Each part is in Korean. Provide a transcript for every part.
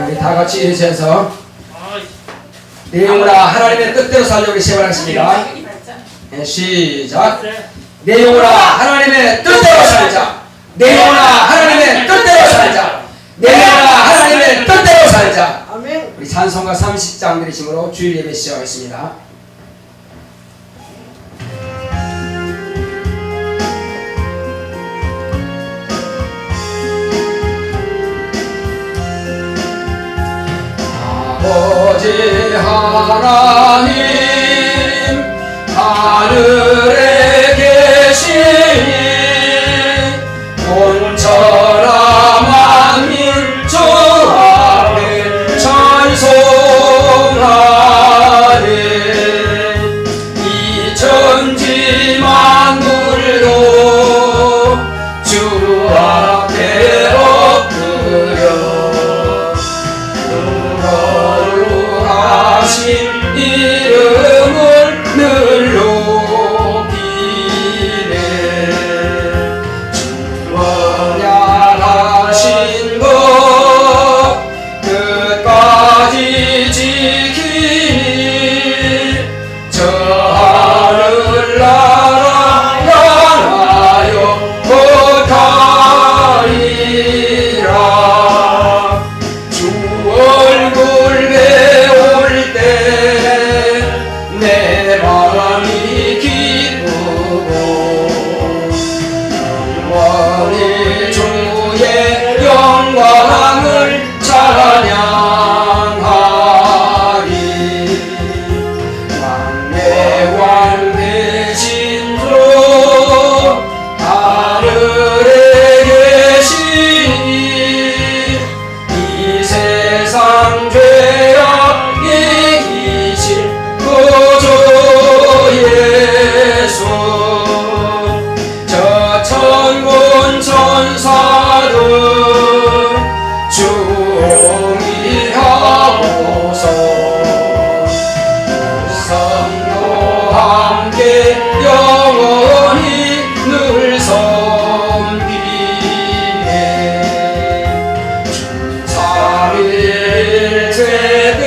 우리 다 같이 일으켜서 내 영혼아 하나님의 뜻대로 살려 우리 세번하겠습니다. 시작. 내 영혼아 하나님의 뜻대로 살자. 내 영혼아 하나님의 뜻대로 살자. 내 영혼아 하나님의 뜻대로 살자. 우리 찬송가 30장 들으심으로 주일 예배 시작하겠습니다. 아버지 하나님 하늘에 계시니 온천하 만민 주 앞에 찬송하네. 이 천지 만물도 주 앞에 엎드려 이름을 늘 높이네. 주 언약하신 것 끝까지 지키니 저 하늘나라 향하여 못하리라. 주 얼굴 배울 내 마음이 기쁘고 영원히 주의 영광을 찬양하리. 왕의 대신 주 하늘에 계시니 이 세상 죄악 이기실 구주 예수. 저 천군 천사들 주의하고서 성도 함께 영원히 늘 섬기네. 삼일 제때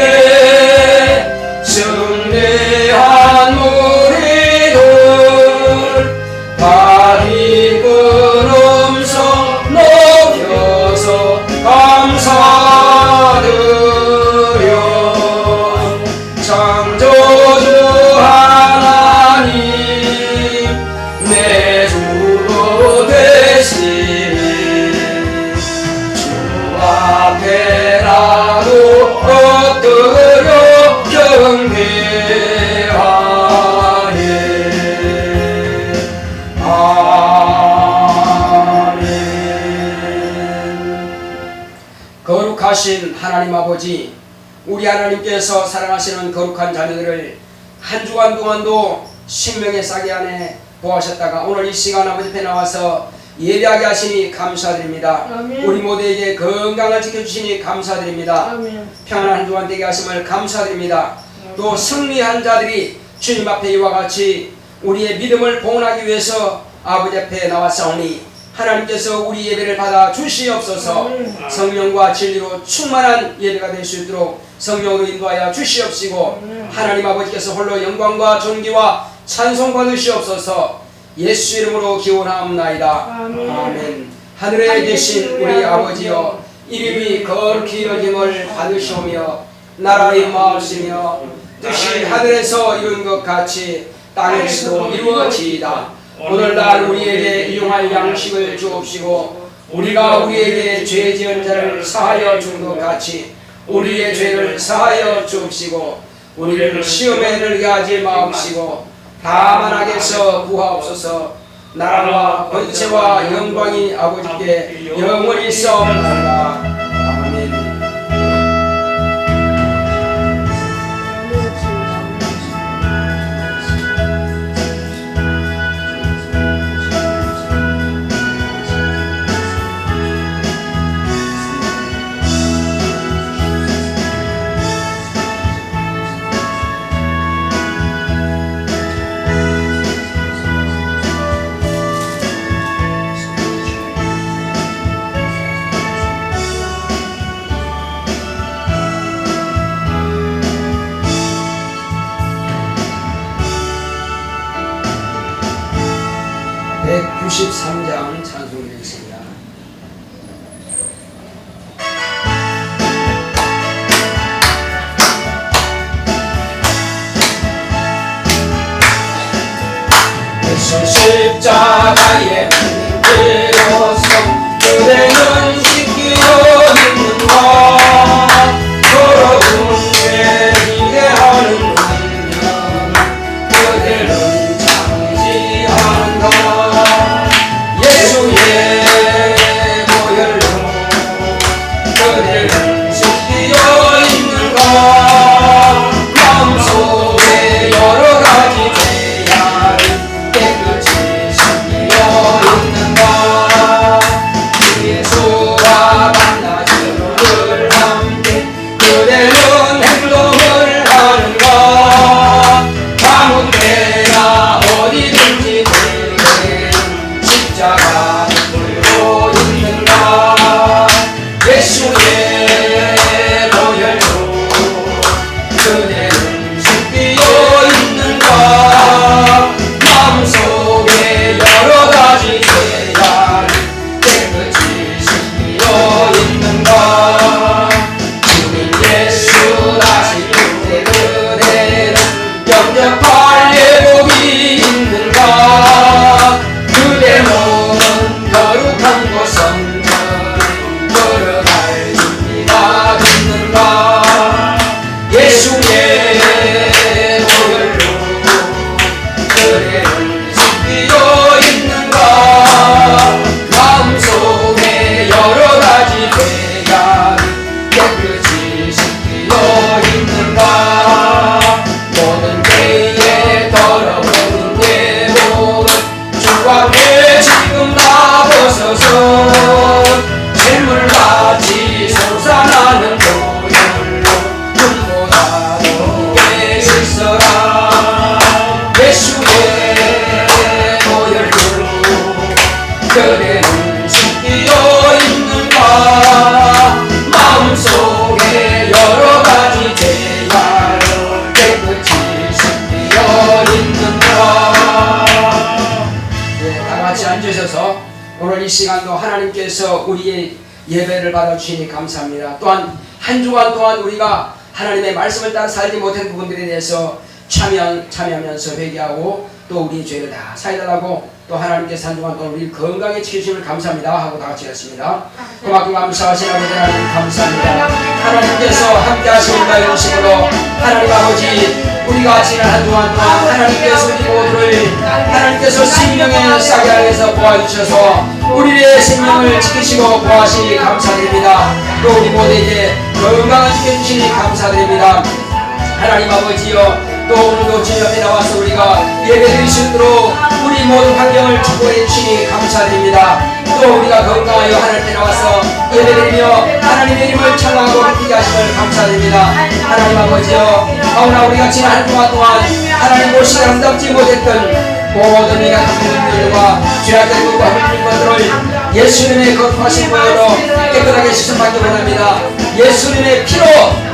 승리한 우리들 다리 끊음서 높여서 감사드려. 창조주 하나님 내 주도 되시니 주 앞에 나도 엎드려 경배하네. 아멘. 거룩하신 하나님 아버지, 우리 하나님께서 사랑하시는 거룩한 자녀들을 한 주간 동안도 생명의 싹이 안에 보하셨다가 오늘 이 시간 아버지 앞에 나와서 예배하게 하시니 감사드립니다. 아멘. 우리 모두에게 건강을 지켜주시니 감사드립니다. 아멘. 평안한 한 주간 되게 하심을 감사드립니다. 또 승리한 자들이 주님 앞에 이와 같이 우리의 믿음을 봉헌하기 위해서 아버지 앞에 나왔사오니 하나님께서 우리 예배를 받아 주시옵소서. 성령과 진리로 충만한 예배가 될 수 있도록 성령으로 인도하여 주시옵시고 하나님 아버지께서 홀로 영광과 존귀와 찬송 받으시옵소서. 예수 이름으로 기원하옵나이다. 아멘. 아멘. 하늘에 계신 우리 아버지여, 이름이 거룩히 여김을 받으시오며 나라의 마으시며 뜻이 하늘에서 이룬 것 같이 땅에서도 이루어지이다. 오늘날 우리에게 일용할 양식을 주옵시고 우리가 우리에게 죄 지은 자를 사하여 준 것 같이 우리의 죄를 사하여 주옵시고 우리를 시험에 들게 하지 마옵시고 다만 악에서 구하옵소서. 나라와 권세와 영광이 아버지께 영원히 있사옵나이다. 아멘. (193장) 찬송드리겠습니다. 예수 십자가에 들어서 그대는 지키어 있는가. 더러운 죄 지게 하는 운명 그대는 장지하는가. 예수의 보혈로 그대는 지키어 있는가. 마음속에 여러 가지 죄악을 깨끗이 지키어 있는가. 예수와 만나기를 함께 그대는 행동을 하는가. 아무 때나 어디든지 그대는 십자가 들고 있는가. 예수의 보혈로 그대는 지키어 있는가. 마음속에 여러 가지 죄악을 깨끗이 지키어 있는가. 주님 예수 다시 그대 그대는 영접할 예복이 있는가. 그대 몸은 거룩한 곳 성전을 걸어갈 준비가 됐는가. 예수의 보혈로 그대를 지키어 있는가. 마음속에 여러 가지 죄악을 깨끗이 지키어 있는가. 모든 죄에 더러운 예복은 주 앞에 지금 다 벗어서 샘물같이 솟아나는 보혈로 눈보다 높게 씻어라. 예수의 보혈로 그대는 지키어 있는가. 마음속에 여러 가지 죄악을 깨끗이 지키어 있는가. 네, 다같이 앉으셔서 오늘 이 시간도 하나님께서 우리의 예배를 받아주시니 감사합니다. 또한 한 주간 동안 우리가 하나님의 말씀을 따라 살지 못한 부분들에 대해서 참여하면서 회개하고 또 우리의 죄를 다 사해달라고 또 하나님께서 한 주간 동안 우리 건강에 지키심을 감사합니다 하고 다같이 했습니다. 그만큼 감사하신 아버지 하나님 감사합니다. 하나님께서 함께 하시는 말씀으로 하나님 아버지 우리가 지난 한 주간 동안 하나님께서 우리 모두를 하나님께서 생명의 싹이 안에서 보아주셔서 우리의 생명을 지키시고 보아시니 감사드립니다. 또 우리 모두에게 건강을 지켜주시니 감사드립니다. 하나님 아버지여 또 오늘도 주님 앞에 나와서 우리가 예배드릴 수 있도록 우리 모든 환경을 축복해 주시니 감사드립니다. 또 우리가 건강하여 하나님 앞에 나와서 예배드리며 하나님의 이름을 찬양하고 높이게 하심을 감사드립니다. 하나님 아버지여 아우나 우리가 지난 한 주간 동안 하나님 모시기 아름답지 못했던 모든 우리가 갖고 있는 일과 죄악된 것과 흘린 것들을 예수님의 거룩하신 보혈로 깨끗하게 씻음받기 원합니다. 예수님의 피로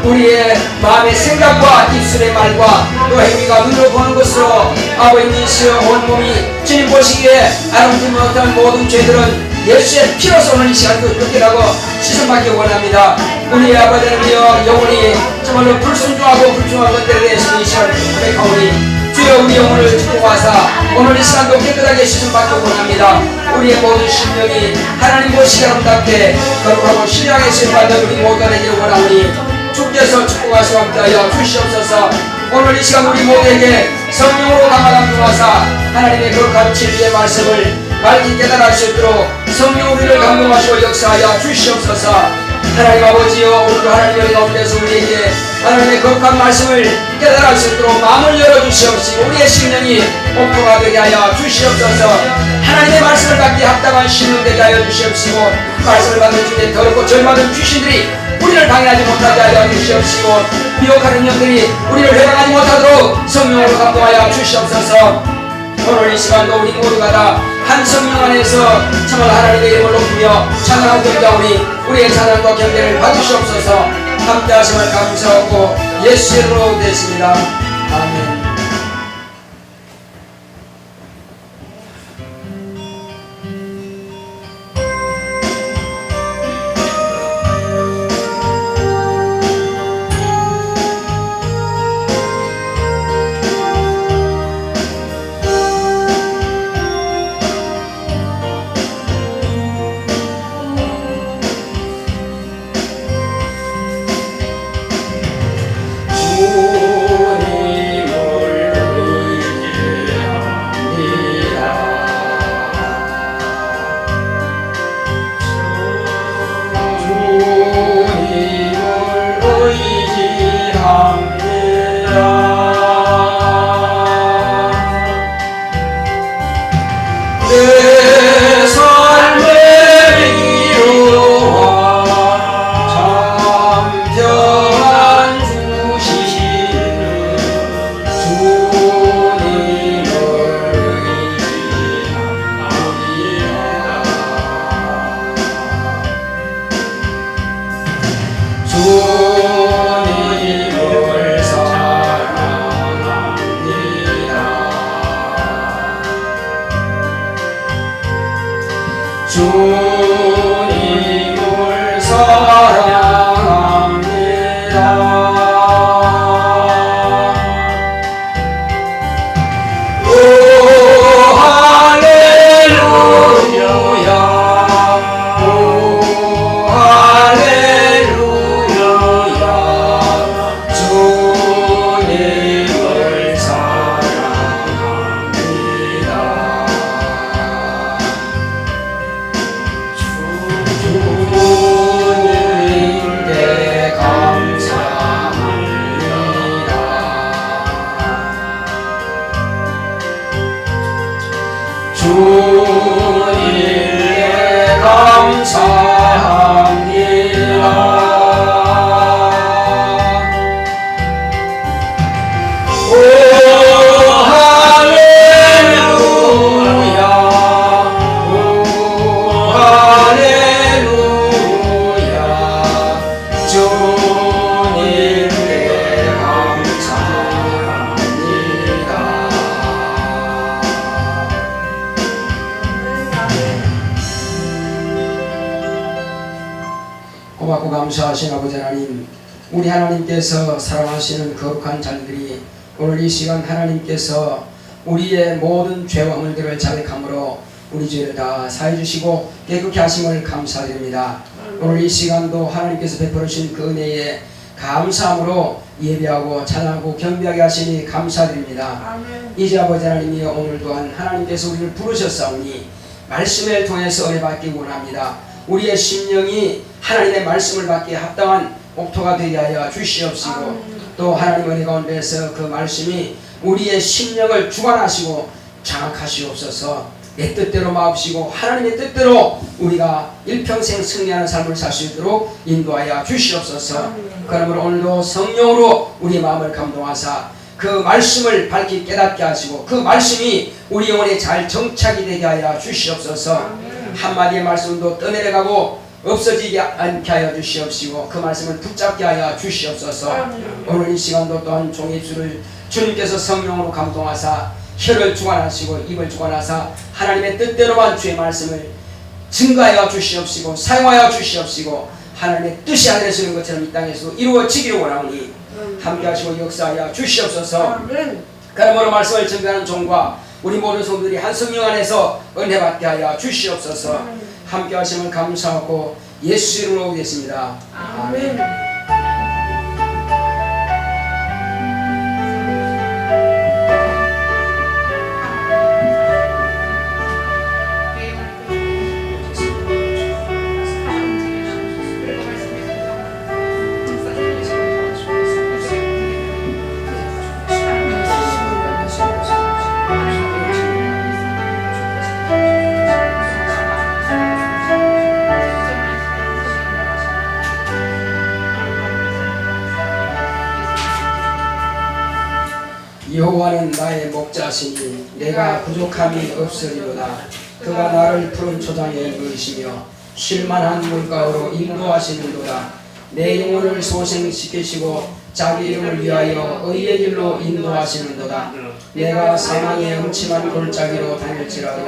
우리의 마음의 생각과 입술의 말과 또 행위가 눈으로 보는 것으로 아버지의 온몸이 주님 보시기에 아름다지 못한 모든 죄들은 예수의 피로서 오늘 이 시간도 깨닫고 씻음받기 원합니다. 우리 아버지 하나님이여 영원히 정말로 불순종하고 불충한 것들에 대해서 이 시간을 고백하오니 주여 우리 영혼을 축복하사 오늘 이 시간도 깨끗하게 씻음받기 원합니다. 우리의 모든 심령이 하나님 보시기 아름답게 거룩하고 신령하게 씻음받는 우리 모두가 되기를 원하오니 주께서 축복하시고 함께하여 주시옵소서. 오늘 이 시간 우리 모두에게 성령으로 감화감동하사 하나님의 거룩한 진리의 말씀을 밝히 깨달아 할 수 있도록 성령 우리를 감동하시고 역사하여 주시옵소서. 하나님 아버지여 오늘도 하나님의 가운데서 우리에게 하나님의 거룩한 말씀을 깨달아 할 수 있도록 마음을 열어주시옵시고 우리의 심령이 목표가 되게 하여 주시옵소서. 하나님의 말씀을 받기 합당한 심령 되게 하여 주시옵시고 말씀을 받는 중에 더럽고 절받은 귀신들이 우리를 방해하지 못하게 하여 주시옵시고 미혹하는 영들이 우리를 회방하지 못하도록 성령으로 감동하여 주시옵소서. 오늘 이 시간도 우리 모두가 다 한 성령 안에서 정말 하나님의 이름을 높이며 찬양하고 경배하오니 우리의 찬양과 경배를 받으시옵소서. 함께 하심을 감사하고 예수의 이름으로 되십니다. 아멘. 주님을 사랑합니다. 오 할렐루야 오 할렐루야 주님을 사랑합니다. 주님께 감사합니다. 주님께 감사합니다. 오 할렐루야 오 할렐루야 주님께 감사합니다. 고맙고 감사하신 아버지 하나님, 우리 하나님께서 사랑하시는 거룩한 자녀들이 오늘 이 시간 하나님께서 우리의 모든 죄와 물들을 자백함으로 우리 죄를 다 사해 주시고 깨끗게 하심을 감사드립니다. 오늘 이 시간도 하나님께서 베풀어 주신 그 은혜에 감사함으로 예배하고 찬양하고 경배하게 하시니 감사드립니다. 아멘. 이제 아버지 하나님이 오늘 또한 하나님께서 우리를 부르셨사오니 말씀을 통해서 은혜 받기 원합니다. 우리의 심령이 하나님의 말씀을 받기에 합당한 옥토가 되게 하여 주시옵시고 아멘. 또 하나님 은혜 가운데서 그 말씀이 우리의 심령을 주관하시고 장악하시옵소서. 내 뜻대로 마옵시고 하나님의 뜻대로 우리가 일평생 승리하는 삶을 살 수 있도록 인도하여 주시옵소서. 아멘. 그러므로 오늘도 성령으로 우리 마음을 감동하사 그 말씀을 밝히 깨닫게 하시고 그 말씀이 우리 영혼에 잘 정착이 되게 하여 주시옵소서. 아멘. 한마디의 말씀도 떠내려가고 없어지지 않게 하여 주시옵시고 그 말씀을 붙잡게 하여 주시옵소서. 아멘. 오늘 이 시간도 또한 종의 입술을 주님께서 성령으로 감동하사 혀를 주관하시고 입을 주관하사 하나님의 뜻대로만 주의 말씀을 증거하여 주시옵시고 사용하여 주시옵시고 하나님의 뜻이 하늘에서 이루어지는 것처럼 이 땅에서 이루어지기를 원하오니 함께하시고 역사하여 주시옵소서. 그러므로 말씀을 증거하는 종과 우리 모든 성도들이 한 성령 안에서 은혜 받게 하여 주시옵소서. 함께하심을 감사하고 예수 이름으로 오겠습니다. 아멘. 여호와는 나의 목자시니 내가 부족함이 없으리로다. 그가 나를 푸른 초장에 누이시며 쉴만한 물가로 인도하시는도다. 내 영혼을 소생시키시고 자기 이름을 위하여 의의 길로 인도하시는도다. 내가 사망의 음침한 골짜기로 다닐지라도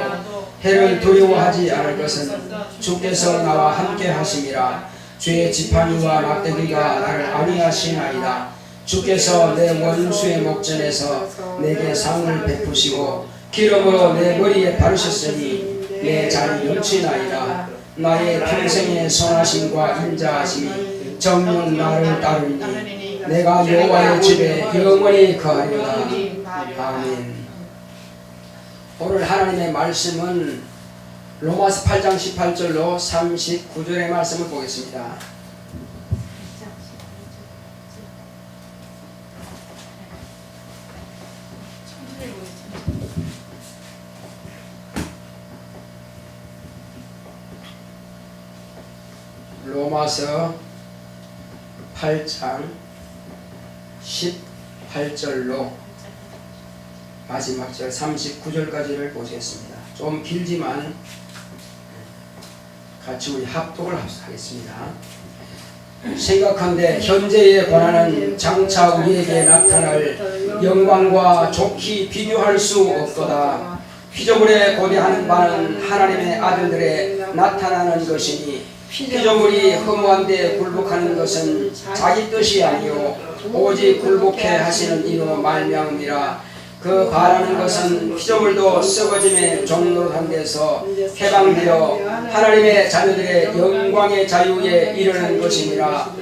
해를 두려워하지 않을 것은 주께서 나와 함께 하심이라. 주의 지팡이와 막대기가 나를 안위하시나이다. 주께서 내 원수의 목전에서 내게 상을 베푸시고 기름으로 내 머리에 바르셨으니 내 잔이 넘치나이다. 나의 평생의 선하심과 인자하심이 정녕 나를 따르니 내가 여호와의 집에 영원히 거하리로다. 아멘. 오늘 하나님의 말씀은 로마서 8장 18절로 39절의 말씀을 보겠습니다. 로마서 8장 18절로 마지막 절 39절까지를 보시겠습니다. 좀 길지만 같이 우리 합독을 하겠습니다. 생각한데 현재의 고난은 장차 우리에게 나타날 영광과 좋게 비교할 수 없도다. 피조물에 고대하는 바는 하나님의 아들들에 나타나는 것이니 피조물이 허무한데 굴복하는 것은 자기 뜻이 아니요 오직 굴복해 하시는 이로 말미암음이라. 그 바라는 것은 피조물도 썩어짐의 종로로 한 데서 해방되어 하나님의 자녀들의 영광의 자유에 이르는 것이니라.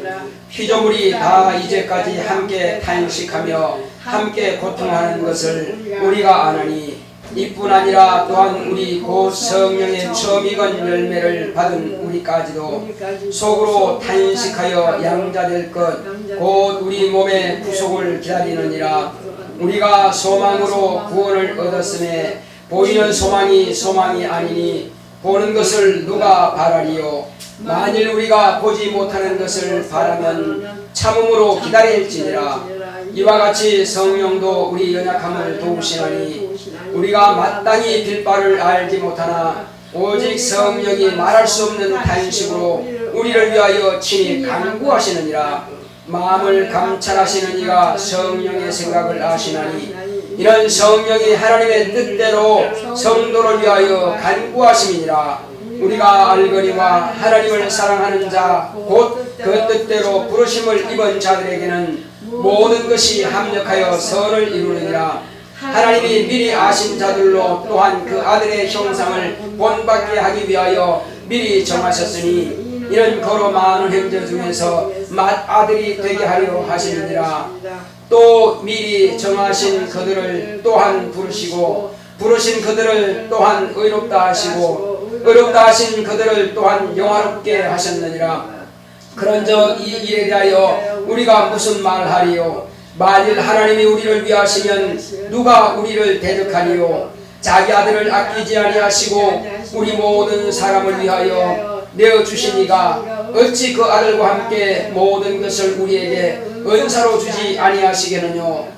피조물이 다 이제까지 함께 탄식하며 함께 고통하는 것을 우리가 아나니 이뿐 아니라 또한 우리 곧 성령의 처음 익은 열매를 받은 우리까지도 속으로 탄식하여 양자될 것 곧 우리 몸의 구속을 기다리느니라. 우리가 소망으로 구원을 얻었음에 보이는 소망이 아니니 보는 것을 누가 바라리요. 만일 우리가 보지 못하는 것을 바라면 참음으로 기다릴지니라. 이와 같이 성령도 우리 연약함을 도우시나니 우리가 마땅히 빌 바를 알지 못하나 오직 성령이 말할 수 없는 탄식으로 우리를 위하여 친히 간구하시느니라. 마음을 감찰하시는 이가 성령의 생각을 아시나니 이런 성령이 하나님의 뜻대로 성도를 위하여 간구하심이니라. 우리가 알거니와 하나님을 사랑하는 자 곧 그 뜻대로 부르심을 입은 자들에게는 모든 것이 합력하여 선을 이루느니라. 하나님이 미리 아신 자들로 또한 그 아들의 형상을 본받게 하기 위하여 미리 정하셨으니 이는 거로 많은 형제 중에서 맏아들이 되게 하려 하시느니라. 또 미리 정하신 그들을 또한 부르시고 부르신 그들을 또한 의롭다 하시고 의롭다 하신 그들을 또한 영화롭게 하셨느니라. 그런즉 이 일에 대하여 우리가 무슨 말하리요? 만일 하나님이 우리를 위하시면 누가 우리를 대적하리요? 자기 아들을 아끼지 아니하시고 우리 모든 사람을 위하여 내어주시니가 어찌 그 아들과 함께 모든 것을 우리에게 은사로 주지 아니하시겠느뇨?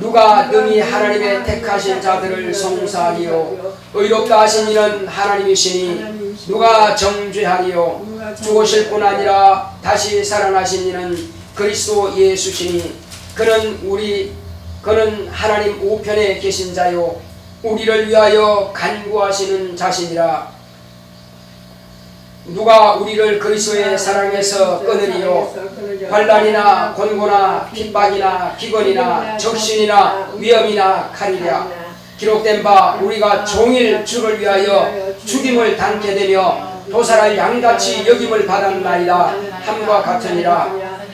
누가 능히 하나님의 택하신 자들을 송사하리요? 의롭다 하신 이는 하나님이시니 누가 정죄하리요? 죽으실 뿐 아니라 다시 살아나신 이는 그리스도 예수시니 그는 하나님 우편에 계신 자요 우리를 위하여 간구하시는 자시니라. 누가 우리를 그리스도의 사랑에서 끊으리요? 환난이나 곤고나 핍박이나 기근이나 적신이나 위험이나 칼이랴. 기록된 바 우리가 종일 주를 위하여 죽임을 당케 되며 도살할 양같이 여김을 받았나이다 함과 같으니라.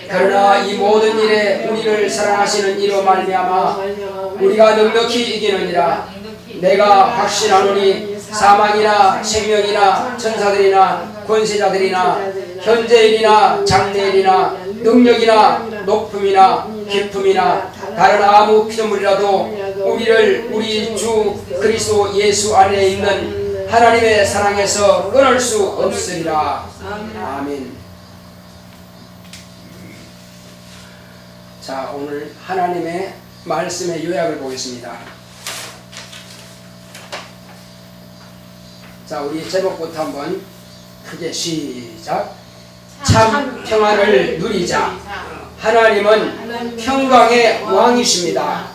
그러나 이 모든 일에 우리를 사랑하시는 이로 말미암아 우리가 넉넉히 이기느니라. 내가 확신하노니 사망이나 생명이나 천사들이나 권세자들이나 현재일이나 장래일이나 능력이나 높음이나 깊음이나 다른 아무 피조물이라도 우리를 우리 주 그리스도 예수 안에 있는 하나님의 사랑에서 끊을 수 없으리라. 아멘. 자, 오늘 하나님의 말씀의 요약을 보겠습니다. 자, 우리 제목부터 한번 크게 시작. 참 평안을 누리자. 하나님은 평강의 왕이십니다.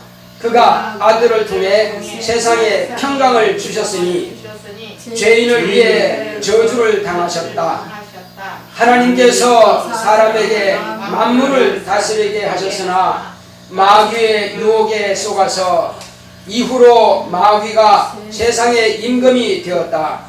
그가 아들을 통해 세상에 평강을 주셨으니 죄인을 위해 저주를 당하셨다. 하나님께서 사람에게 만물을 다스리게 하셨으나 마귀의 유혹에 속아서 이후로 마귀가 세상의 임금이 되었다.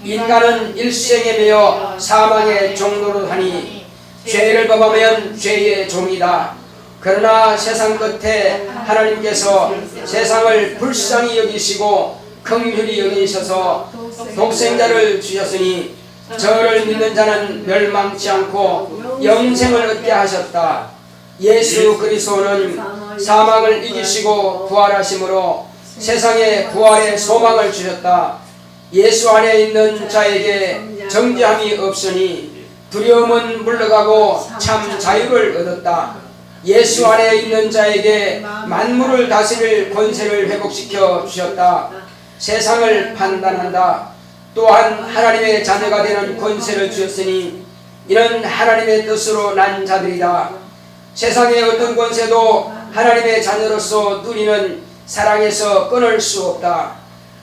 인간은 일생에 매여 사망의 종로를 하니 죄를 범하면 죄의 종이다. 그러나 세상 끝에 하나님께서 세상을 불쌍히 여기시고 긍휼히 여기셔서 독생자를 주셨으니 저를 믿는 자는 멸망치 않고 영생을 얻게 하셨다. 예수 그리스도는 사망을 이기시고 부활하심으로 세상에 부활의 소망을 주셨다. 예수 안에 있는 자에게 정죄함이 없으니 두려움은 물러가고 참 자유를 얻었다. 예수 안에 있는 자에게 만물을 다스릴 권세를 회복시켜 주셨다. 세상을 판단한다. 또한 하나님의 자녀가 되는 권세를 주셨으니 이는 하나님의 뜻으로 난 자들이다. 세상의 어떤 권세도 하나님의 자녀로서 누리는 사랑에서 끊을 수 없다.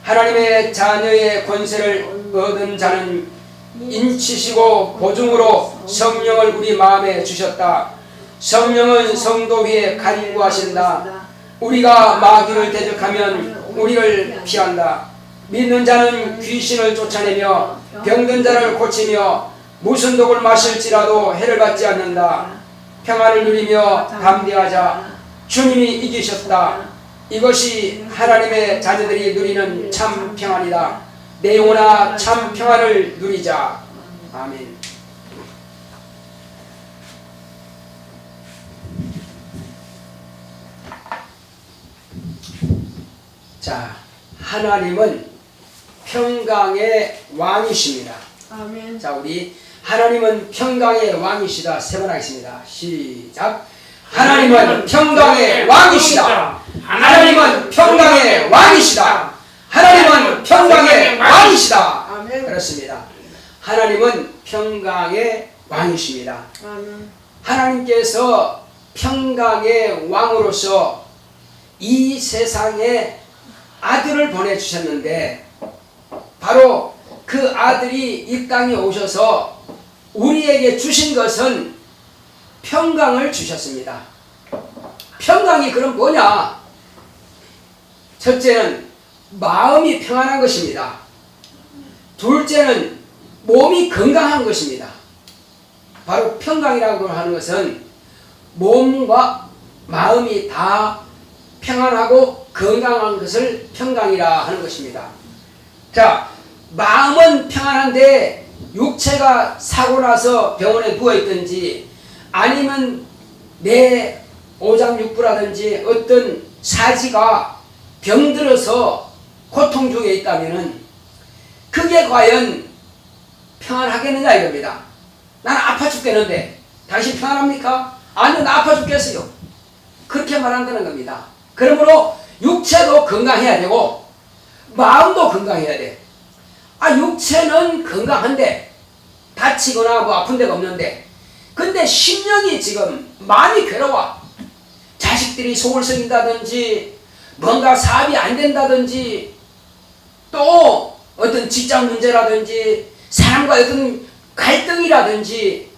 하나님의 자녀의 권세를 얻은 자는 인치시고 보증으로 성령을 우리 마음에 주셨다. 성령은 성도 위에 간구하신다. 우리가 마귀를 대적하면 우리를 피한다. 믿는 자는 귀신을 쫓아내며 병든 자를 고치며 무슨 독을 마실지라도 해를 받지 않는다. 평안을 누리며 담대하자. 주님이 이기셨다. 이것이 하나님의 자녀들이 누리는 참 평안이다. 내 영혼아 참 평안을 누리자. 아멘. 자, 하나님은 평강의 왕이십니다. 아멘. 자, 우리 하나님은 평강의 왕이시다. 세 번 하겠습니다. 시작. 하나님은 평강의 왕이시다. 하나님은 평강의 왕이시다. 하나님은 평강의 왕이시다. 아멘. 그렇습니다. 하나님은 평강의 왕이십니다. 아멘. 하나님께서 평강의 왕으로서 이 세상에 아들을 보내주셨는데 바로 그 아들이 이 땅에 오셔서 우리에게 주신 것은 평강을 주셨습니다. 평강이 그럼 뭐냐? 첫째는 마음이 평안한 것입니다. 둘째는 몸이 건강한 것입니다. 바로 평강이라고 하는 것은 몸과 마음이 다 평안하고 건강한 것을 평강이라 하는 것입니다. 자, 마음은 평안한데 육체가 사고 나서 병원에 누워있든지 아니면 내 오장육부라든지 어떤 사지가 병들어서 고통 중에 있다면 그게 과연 평안하겠느냐 이겁니다. 나는 아파 죽겠는데 당신 평안합니까? 아니요, 나 아파 죽겠어요. 그렇게 말한다는 겁니다. 그러므로 육체도 건강해야 되고 마음도 건강해야 돼. 육체는 건강한데 다치거나 뭐 아픈 데가 없는데 근데 심령이 지금 많이 괴로워. 자식들이 속을 썩인다든지 뭔가 사업이 안 된다든지 또 어떤 직장 문제라든지 사람과 어떤 갈등이라든지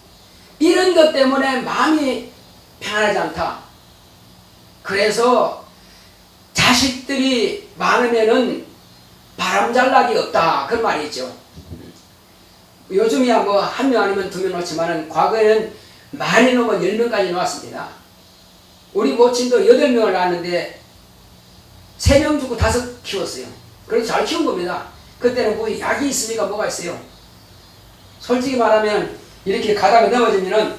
이런 것 때문에 마음이 편하지 않다. 그래서 자식들이 많으면은 바람잘 날이 없다. 그런 말이 있죠. 요즘이야 뭐 한 명 아니면 두 명 놓지만은 과거에는 많이 놓으면 10명까지 놓았습니다. 우리 모친도 8명을 낳았는데 3명 주고 5 키웠어요. 그래서 잘 키운 겁니다. 그때는 뭐 약이 있으니까 뭐가 있어요. 솔직히 말하면 이렇게 가다가 넘어지면은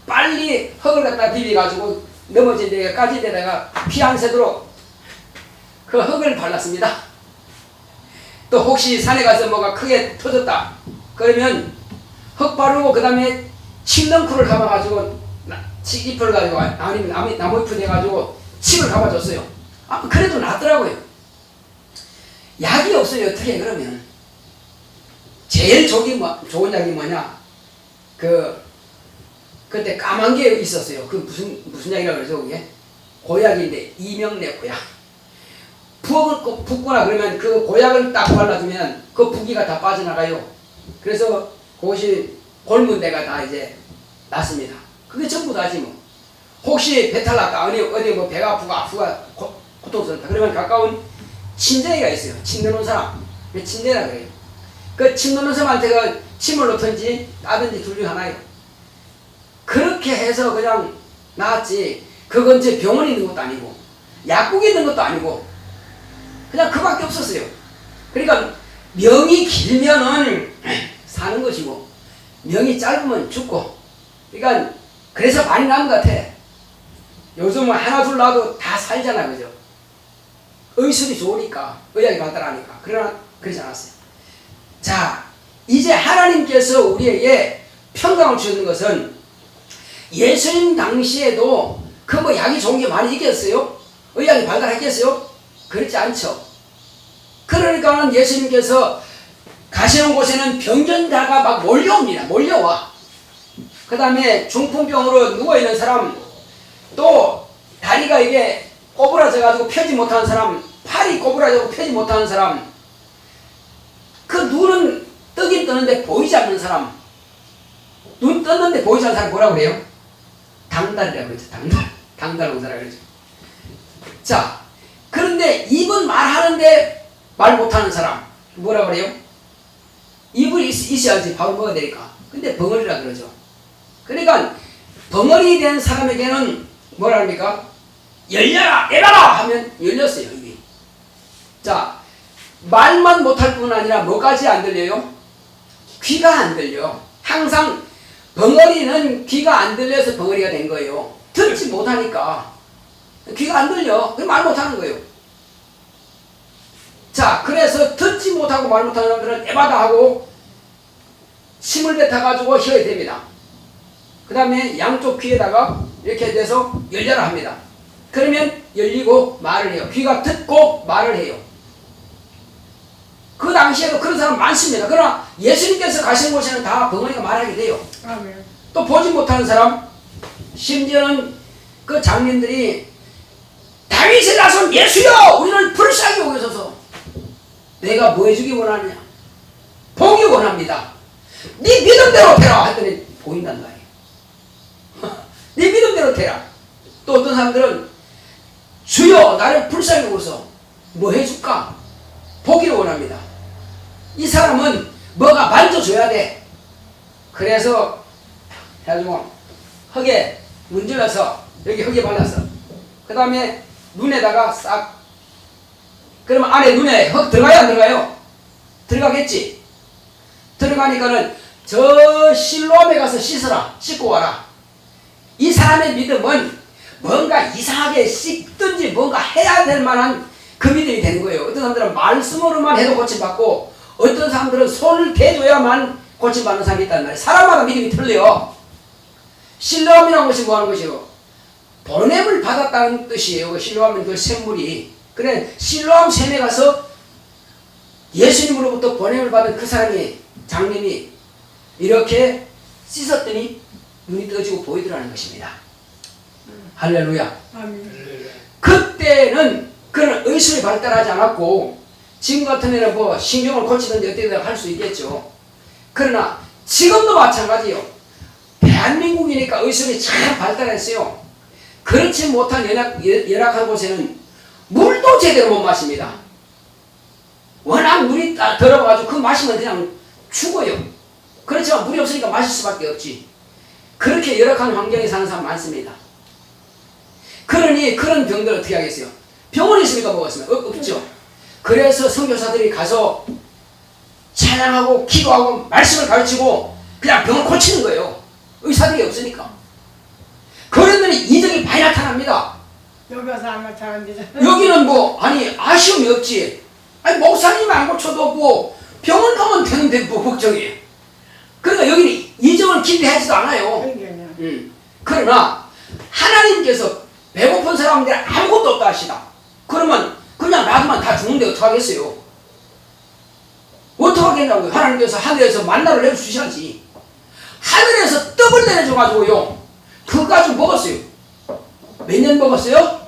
빨리 흙을 갖다 비벼가지고 넘어진 데까지 데다가 피 안 새도록 그 흙을 발랐습니다. 또 혹시 산에 가서 뭐가 크게 터졌다 그러면 흙 바르고 그 다음에 침넝쿨을 감아가지고 잎을 가지고 아니면 나무 잎을 내가지고 침을 감아줬어요. 그래도 낫더라고요. 약이 없어요. 어떻게 그러면 제일 좋은 약이 뭐냐? 그때 까만 게 있었어요. 그 무슨 약이라고 그러죠 그게? 고약인데 이명래 고약. 붓거나 그러면 그 고약을 딱 발라주면 그 붓기가 다 빠져나가요. 그래서 그것이 곪은 데가 다 이제 낫습니다. 그게 전부 다지 뭐. 혹시 배탈 났다 어디 뭐 배가 아프가 고통스럽다 그러면 가까운 침대가 있어요. 침 넣는 사람. 침대라 그래요. 그 침 넣는 사람한테 그 침을 놓든지 따든지 둘 중 하나예요. 그렇게 해서 그냥 나았지. 그건 제 병원에 있는 것도 아니고 약국에 있는 것도 아니고 그냥 그밖에 없었어요. 그러니까 명이 길면은 사는 것이고 명이 짧으면 죽고. 그러니까 그래서 많이 나은 것 같아. 요즘은 하나 둘 낳아도 다 살잖아 그죠? 의술이 좋으니까 의학이 발달하니까. 그러나 그러지 않았어요. 자, 이제 하나님께서 우리에게 평강을 주는 것은 예수님 당시에도 그 뭐 약이 좋은 게 많이 있겠어요? 의학이 발달했겠어요? 그렇지 않죠. 그러니까 예수님께서 가시는 곳에는 병전자가 막 몰려옵니다. 몰려와. 그 다음에 중풍병으로 누워있는 사람, 또 다리가 이게 꼬부라져가지고 펴지 못하는 사람, 팔이 꼬부라져서 펴지 못하는 사람, 그 눈은 뜨긴 뜨는데 보이지 않는 사람, 눈 떴는데 보이지 않는 사람 뭐라고 그래요? 당달이라고 그러죠. 당달공사라고 그러죠. 자, 그런데 입은 말하는데 말 못하는 사람 뭐라 그래요? 입을 있어야지 밥을 먹어야 되니까. 근데 벙어리라 그러죠. 그러니까 벙어리 된 사람에게는 뭐라 합니까? 열려라! 내려라! 하면 열렸어요. 입이. 자, 말만 못할 뿐 아니라 뭐까지 안 들려요? 귀가 안 들려. 항상 벙어리는 귀가 안 들려서 벙어리가 된 거예요. 듣지 못하니까 귀가 안 들려. 그럼 말 못하는 거예요. 자, 그래서 듣지 못하고 말 못하는 사람들은 에바다 하고 침을 뱉어가지고 혀야 됩니다. 그 다음에 양쪽 귀에다가 이렇게 돼서 열려라 합니다. 그러면 열리고 말을 해요. 귀가 듣고 말을 해요. 그 당시에도 그런 사람 많습니다. 그러나 예수님께서 가시는 곳에는 다 벙어리가 말하게 돼요. 아멘. 또 보지 못하는 사람, 심지어는 그 장님들이 다윗의 자손 예수여 우리를 불쌍히 여기소서. 내가 뭐 해주기 원하느냐? 보기 원합니다. 네 믿음대로 되라 했더니 보인단 말이에요. 네 믿음대로 되라. 또 어떤 사람들은 주여 나를 불쌍히 여기소. 뭐 해줄까? 보기를 원합니다. 이 사람은 뭐가 만져줘야 돼. 그래서 해가지고 흙에 문질러서 여기 흙에 발랐어. 그 다음에 눈에다가 싹. 그러면 안에 눈에 흙 들어가요 안 들어가요? 들어가겠지. 들어가니까는 저 실로암에 가서 씻어라. 씻고 와라. 이 사람의 믿음은 뭔가 이상하게 씻든지 뭔가 해야 될 만한 그 믿음이 되는 거예요. 어떤 사람들은 말씀으로만 해도 고침받고 어떤 사람들은 손을 대줘야만 고침받는 사람이 있단 말이에요. 사람마다 믿음이 틀려요. 실로암이라는 것이 뭐 하는 것이요? 보냄을 받았다는 뜻이에요. 실로암은 그 샘물이. 그래 실로암 샘에 가서 예수님으로부터 보냄을 받은 그 사람이 장님이 이렇게 씻었더니 눈이 떠지고 보이더라는 것입니다. 할렐루야. 아멘. 그때는 그런 의술이 발달하지 않았고 지금 같은 데는 뭐 신경을 고치든지 어떻게든 할 수 있겠죠. 그러나 지금도 마찬가지요. 대한민국이니까 의술이 참 발달했어요. 그렇지 못한 열악한 곳에는 물도 제대로 못 마십니다. 워낙 물이 더러워가지고 그 마시면 그냥 죽어요. 그렇지만 물이 없으니까 마실 수밖에 없지. 그렇게 열악한 환경에 사는 사람 많습니다. 그러니 그런 병들 어떻게 하겠어요? 병원에 있습니까? 뭐가 있습니까? 없죠. 그래서 선교사들이 가서 찬양하고 기도하고 말씀을 가르치고 그냥 병을 고치는 거예요. 의사들이 없으니까. 그러더니 이적이 많이 나타납니다. 여기 와서 안 나타나는데. 여기는 뭐 아니 아쉬움이 없지. 아니 목사님 안 고쳐도 뭐 병원 가면 되는데 뭐 걱정이에요. 그러니까 여기는 이적을 기대하지도 않아요. 그러나 하나님께서 배고픈 사람들이 아무것도 없다 하시다. 그러면 그냥 놔두면 다 죽는데 어떡하겠어요? 어떡하겠냐고요. 하나님께서 하늘에서 만나를 내려주셔야지. 하늘에서 떡을 내려줘가지고요. 그거 가지고 먹었어요. 몇 년 먹었어요?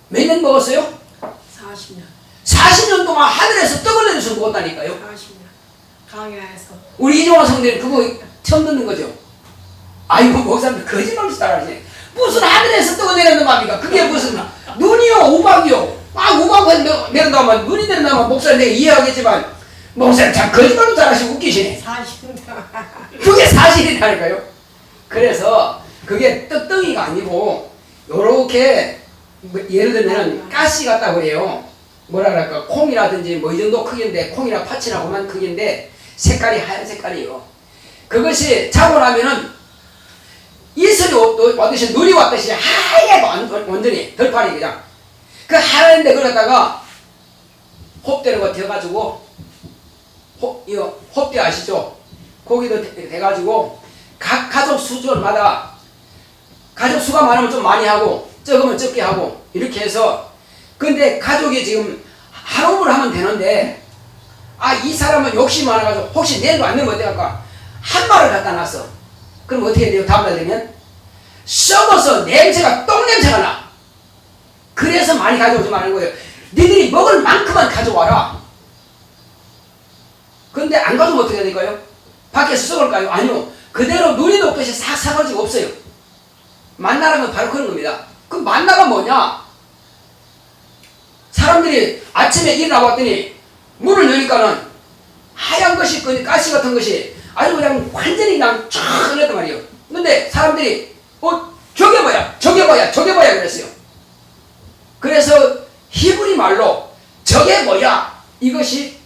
몇 년 먹었어요? 40년. 40년 동안 하늘에서 떡을 내려서 먹었다니까요. 40년. 강야에서. 우리 이종환 성대는 그거 처음 듣는 거죠. 아이고 목사님 거짓말을 따라하시네. 무슨 하늘에서 떡을 내려는 겁니까? 그게 무슨 눈이요 우박이요. 우박은 내려다만 눈이 내려다만 목사님 내가 이해하겠지만 목사님 참 거짓말을 따라하시고 웃기시네. 40년. 그게 사실이라니까요. 그래서 그게 떡덩이가 아니고 요렇게 예를 들면 가시 같다고 그래요. 뭐라 그럴까 콩이라든지 뭐 이 정도 크기인데 콩이나 팥이나 그만 크기인데 색깔이 하얀 색깔이에요. 그것이 자고 나면은 이슬이 왔듯이 눈이 왔듯이 하얘 완전히 덜판이 그냥 그 하얀데 그러다가 홉대는 거 되어가지고 홉대 아시죠? 거기도 돼가지고 각 가족 수준마다 가족 수가 많으면 좀 많이 하고 적으면 적게 하고 이렇게 해서 근데 가족이 지금 하루를 하면 되는데 이 사람은 욕심이 많아가지고 혹시 내일도 안 되면 어떡할까 한 마를 갖다 놨어. 그럼 어떻게 돼요? 다음날 되면 썩어서 냄새가 똥냄새가 나. 그래서 많이 가져오지 말는 거예요. 니들이 먹을 만큼만 가져와라. 근데 안 가져오면 어떻게 될까요? 밖에서 썩을까요? 아니요. 그대로 눈이 녹듯이 싹 사라지고 없어요. 만나라면 바로 그런 겁니다. 그 만나가 뭐냐? 사람들이 아침에 일어나 봤더니 문을 여니까는 하얀 것이 가시 같은 것이 아주 그냥 완전히 그냥 쫙 흘렀단 말이에요. 근데 사람들이 저게 뭐야? 저게 뭐야? 저게 뭐야? 그랬어요. 그래서 히브리 말로 저게 뭐야? 이것이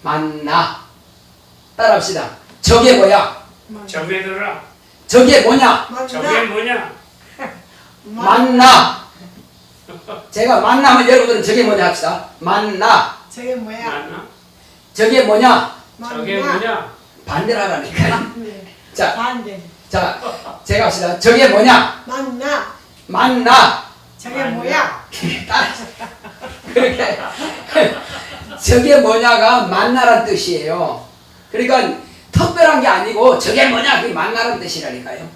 만나. 따라합시다. 저게 뭐야? 저게 들어라. 저게 뭐냐? 저게 뭐냐? 만나. 제가 만나면 여러분들은 저게 뭐냐 합시다. 만나. 저게 뭐야? 만나? 저게 뭐냐? 저게 뭐냐? 반대로 하라니까. 자, 반대. 자, 제가 합시다. 저게 뭐냐? 만나. 만나. 저게 뭐야? 그렇게 저게 뭐냐가 만나란 뜻이에요. 그러니까 특별한 게 아니고 저게 뭐냐 그게 만나란 뜻이라니까요.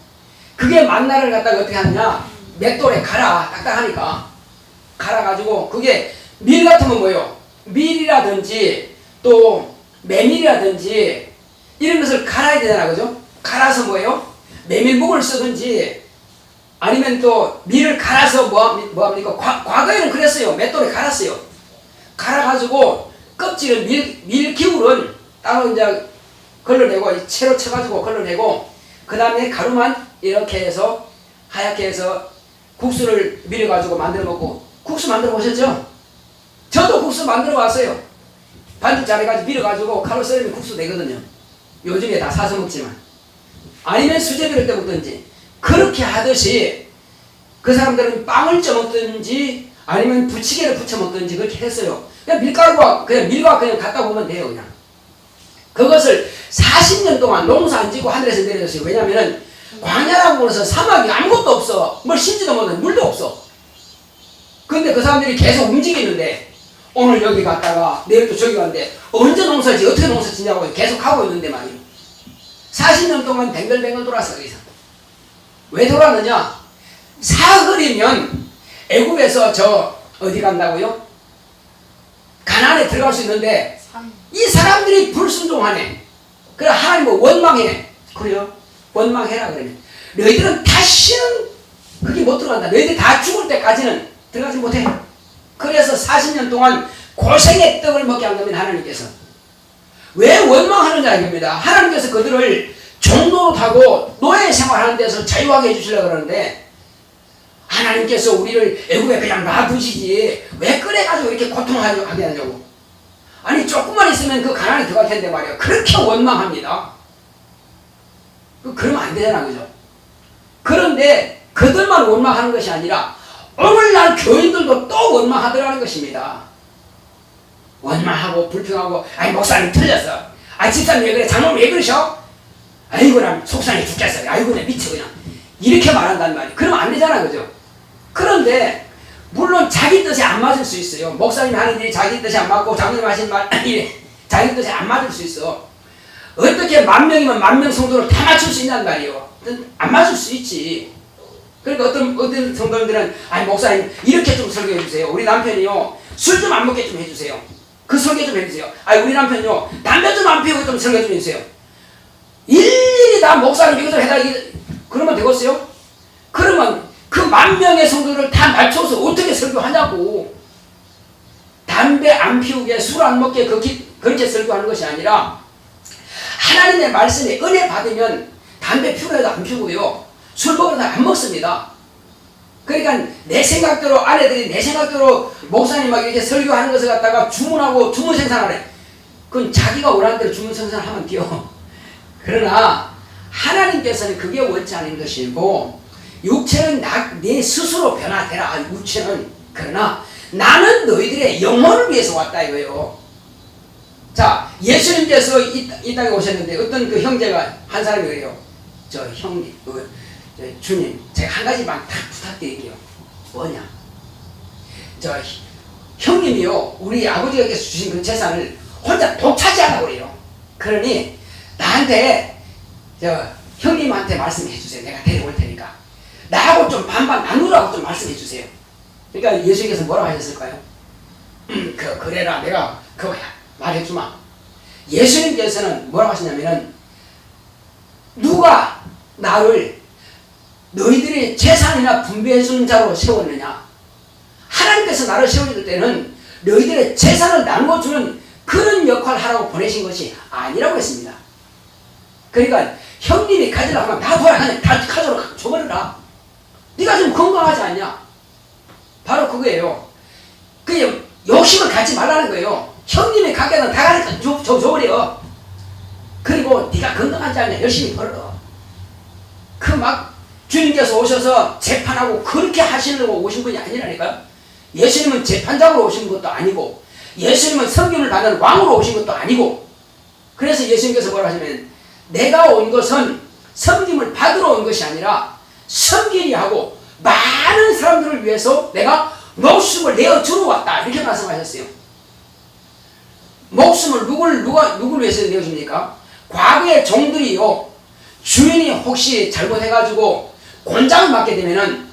그게 만나를 갖다가 어떻게 하느냐 맷돌에 갈아 딱딱하니까 갈아가지고 그게 밀 같으면 뭐예요? 밀이라든지 또 메밀이라든지 이런 것을 갈아야 되잖아, 그죠? 갈아서 뭐예요? 메밀묵을 쓰든지 아니면 또 밀을 갈아서 뭐합니까? 과거에는 그랬어요. 맷돌에 갈았어요. 갈아가지고 껍질은 밀 기울은 따로 이제 걸러내고 채로 쳐가지고 걸러내고 그 다음에 가루만 이렇게 해서 하얗게 해서 국수를 밀어가지고 만들어 먹고 국수 만들어 보셨죠? 저도 국수 만들어 왔어요. 반죽 잘해가지고 밀어가지고 가루 썰으면 국수 되거든요. 요즘에 다 사서 먹지만 아니면 수제 비를 때 먹든지 그렇게 하듯이 그 사람들은 빵을 쪄 먹든지 아니면 부치개를 부쳐 먹든지 그렇게 했어요. 그냥 밀가루와 그냥 밀과 그냥 갖다 보면 돼요. 그냥 그것을 40년 동안 농사 안 지고 하늘에서 내려줬어요. 왜냐면은 광야라고 해서 사막이 아무것도 없어. 뭘 심지도 못해. 물도 없어. 근데 그 사람들이 계속 움직이는데 오늘 여기 갔다가 내일 또 저기 갔는데 언제 농사지 어떻게 농사 짓냐고 계속 하고 있는데 말이에요. 40년 동안 뱅글뱅글 돌았어. 거기서 왜 돌았느냐? 사흘이면 애굽에서 저 어디 간다고요? 가나안에 들어갈 수 있는데 이 사람들이 불순종하네. 그래 하나님은 원망해. 그래요? 원망해라 그러면 너희들은 다시는 그게 못 들어간다. 너희들이 다 죽을 때까지는 들어가지 못해. 그래서 40년 동안 고생의 떡을 먹게 한 겁니다. 하나님께서. 왜 원망하느냐 이겁니다. 하나님께서 그들을 종노릇하고 노예 생활하는 데서 자유하게 해주시려고 그러는데 하나님께서 우리를 애국에 그냥 놔두시지 왜 꺼내가지고 이렇게 고통하게 하냐고. 아니 조금만 있으면 그 가난이 들어갈 텐데 말이야. 그렇게 원망합니다. 그러면 안 되잖아, 그죠? 그런데 그들만 원망하는 것이 아니라 오늘날 교인들도 또 원망하더라는 것입니다. 원망하고 불평하고 아니 목사님 틀렸어. 아니 집사님 왜 그래? 장로님 왜 그러셔? 아이고 난 속상해 죽겠어. 아이고 내 미쳐 그냥. 이렇게 말한단 말이에요. 그러면 안 되잖아, 그죠? 그런데 물론 자기 뜻에 안 맞을 수 있어요. 목사님 하는 일이 자기 뜻에 안 맞고 장로님 하신 말이 자기 뜻에 안 맞을 수 있어. 어떻게 10,000명이면 10,000명 성도를 다 맞출 수 있냔 말이에요. 안 맞을 수 있지. 그러니까 어떤 성도님들은 아니 목사님 이렇게 좀 설교해 주세요. 우리 남편이요 술 좀 안 먹게 좀 해주세요. 그 설교 좀 해주세요. 아니 우리 남편요 담배 좀 안 피우고 좀 설교 좀 해주세요. 일일이 다 목사님 이거 좀 해라 그러면 되겠어요? 그러면 그 10,000명의 성도를 다 맞춰서 어떻게 설교하냐고. 담배 안 피우게 술 안 먹게 그렇게 설교하는 것이 아니라 하나님의 말씀에 은혜 받으면 담배 피우려 해도 안 피우고요 술 먹으러 안 먹습니다. 그러니까 내 생각대로 아내들이 내 생각대로 목사님 막 이렇게 설교하는 것을 갖다가 주문하고 주문 생산하래. 그건 자기가 원하는 대로 주문 생산하면 돼요. 그러나 하나님께서는 그게 원치 않은 것이고 육체는 내 스스로 변화되라. 육체는. 그러나 나는 너희들의 영혼을 위해서 왔다 이거예요. 자, 예수님께서 이 땅에 오셨는데 어떤 그 형제가 한 사람이 그래요. 저 형님, 저 주님, 제가 한 가지만 딱 부탁드릴게요. 뭐냐? 저 형님이요, 우리 아버지가 주신 그 재산을 혼자 독차지하라고 그래요. 그러니 나한테 저 형님한테 말씀해 주세요. 내가 데려올 테니까 나하고 좀 반반 나누라고 좀 말씀해 주세요. 그러니까 예수님께서 뭐라고 하셨을까요? 그래라 내가 그거 말해주마. 예수님께서는 뭐라고 하시냐면은 누가 나를 너희들이 재산이나 분배해주는 자로 세웠느냐. 하나님께서 나를 세워줄 때는 너희들의 재산을 나누어주는 그런 역할을 하라고 보내신 것이 아니라고 했습니다. 그러니까 형님이 가지라고 하면 놔둬라. 그냥 다 가져라. 줘버려라. 네가 좀 건강하지 않냐. 바로 그거예요. 그게 욕심을 갖지 말라는 거예요. 형님이 갖게는 다 가니까 줘버려. 그리고 네가 건강하지 않냐. 열심히 벌어. 그 막 주님께서 오셔서 재판하고 그렇게 하시려고 오신 분이 아니라니까요. 예수님은 재판장으로 오신 것도 아니고 예수님은 성경을 받는 왕으로 오신 것도 아니고. 그래서 예수님께서 뭐라 하시면 내가 온 것은 섬김을 받으러 온 것이 아니라 섬기리 하고 많은 사람들을 위해서 내가 목숨을 내어주러 왔다. 이렇게 말씀하셨어요. 목숨을 누굴 위해서 내어줍니까? 과거의 종들이요. 주인이 혹시 잘못해가지고 곤장을 맞게 되면은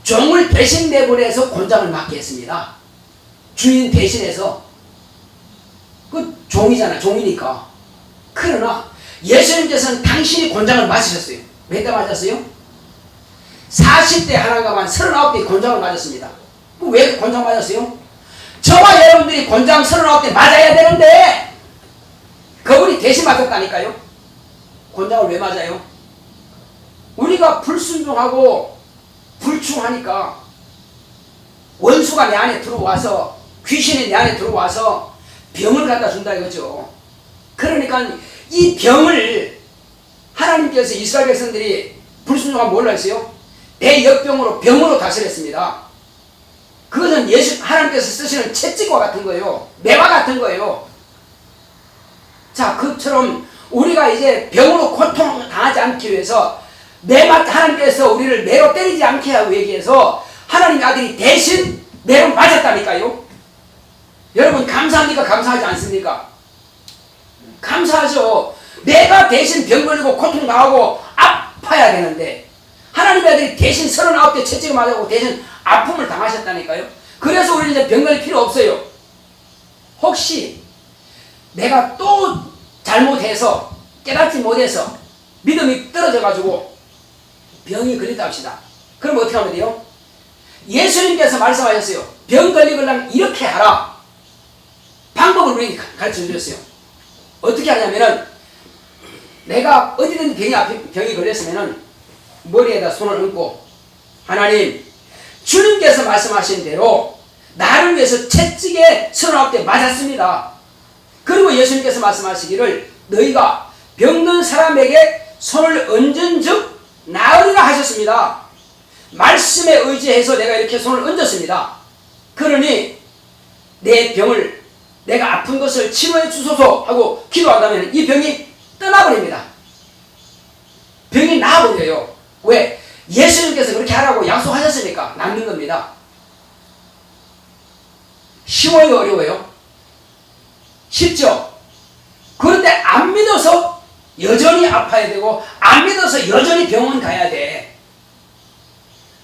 종을 대신 내보내서 곤장을 맞게 했습니다. 주인 대신해서. 그 종이잖아. 종이니까. 그러나 예수님께서는 당신이 곤장을 맞으셨어요. 몇 대 맞았어요? 40대 하나가만 39대 곤장을 맞았습니다. 왜 곤장 맞았어요? 저와 여러분들이 곤장 39대 맞아야 되는데 그분이 대신 맞았다니까요. 곤장을 왜 맞아요? 우리가 불순종하고 불충하니까 원수가 내 안에 들어와서 귀신이 내 안에 들어와서 병을 갖다 준다 이거죠. 그러니까 이 병을 하나님께서 이스라엘 백성들이 불순종하면 뭘로 했어요? 대역병으로 병으로 다스렸습니다. 그것은 하나님께서 쓰시는 채찍과 같은 거예요. 매와 같은 거예요. 자, 그처럼 우리가 이제 병으로 고통당하지 않기 위해서 하나님께서 우리를 매로 때리지 않게 하기 위해서 하나님의 아들이 대신 매로 맞았다니까요. 여러분 감사합니까? 감사하지 않습니까? 감사하죠. 내가 대신 병 걸리고 고통당하고 아파야 되는데 하나님의 아들이 대신 39대 채찍을 맞고 대신 아픔을 당하셨다니까요. 그래서 우리는 이제 병 걸릴 필요 없어요. 혹시 내가 또 잘못해서 깨닫지 못해서 믿음이 떨어져 가지고 병이 걸린다 합시다. 그럼 어떻게 하면 돼요? 예수님께서 말씀하셨어요. 병 걸리려면 이렇게 하라. 방법을 우리에게 가르쳐 주셨어요. 어떻게 하냐면은 내가 어디든 병이 걸렸으면은 머리에다 손을 얹고 하나님 주님께서 말씀하신 대로 나를 위해서 채찍에 39대 맞았습니다. 그리고 예수님께서 말씀하시기를 너희가 병든 사람에게 손을 얹은 즉 나으리라 하셨습니다. 말씀에 의지해서 내가 이렇게 손을 얹었습니다. 그러니 내 병을 내가 아픈 것을 치료해 주소서 하고 기도한다면 이 병이 떠나버립니다. 병이 나아버려요. 왜? 예수님께서 그렇게 하라고 약속하셨으니까 낫는 겁니다. 쉬워요? 어려워요? 쉽죠? 그런데 안 믿어서 여전히 아파야 되고 안 믿어서 여전히 병원 가야 돼.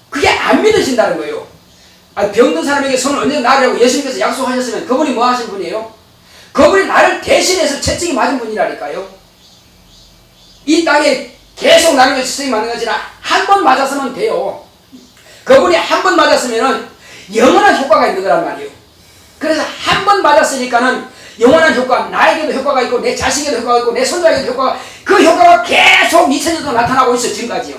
그게 안 믿어진다는 거예요. 병든 사람에게 손을 얹어 나으라고 예수님께서 약속하셨으면 그분이 뭐 하신 분이에요? 그분이 나를 대신해서 채찍이 맞은 분이라니까요. 이 땅에 계속 나를 위해서 채찍이 맞는 것이나 한 번 맞았으면 돼요. 그분이 한 번 맞았으면 영원한 효과가 있는 거란 말이에요. 그래서 한 번 맞았으니까는 영원한 효과, 나에게도 효과가 있고 내 자식에도 효과가 있고 내 손자에게도 효과가, 그 효과가 계속 2000년도 나타나고 있어 지금까지요.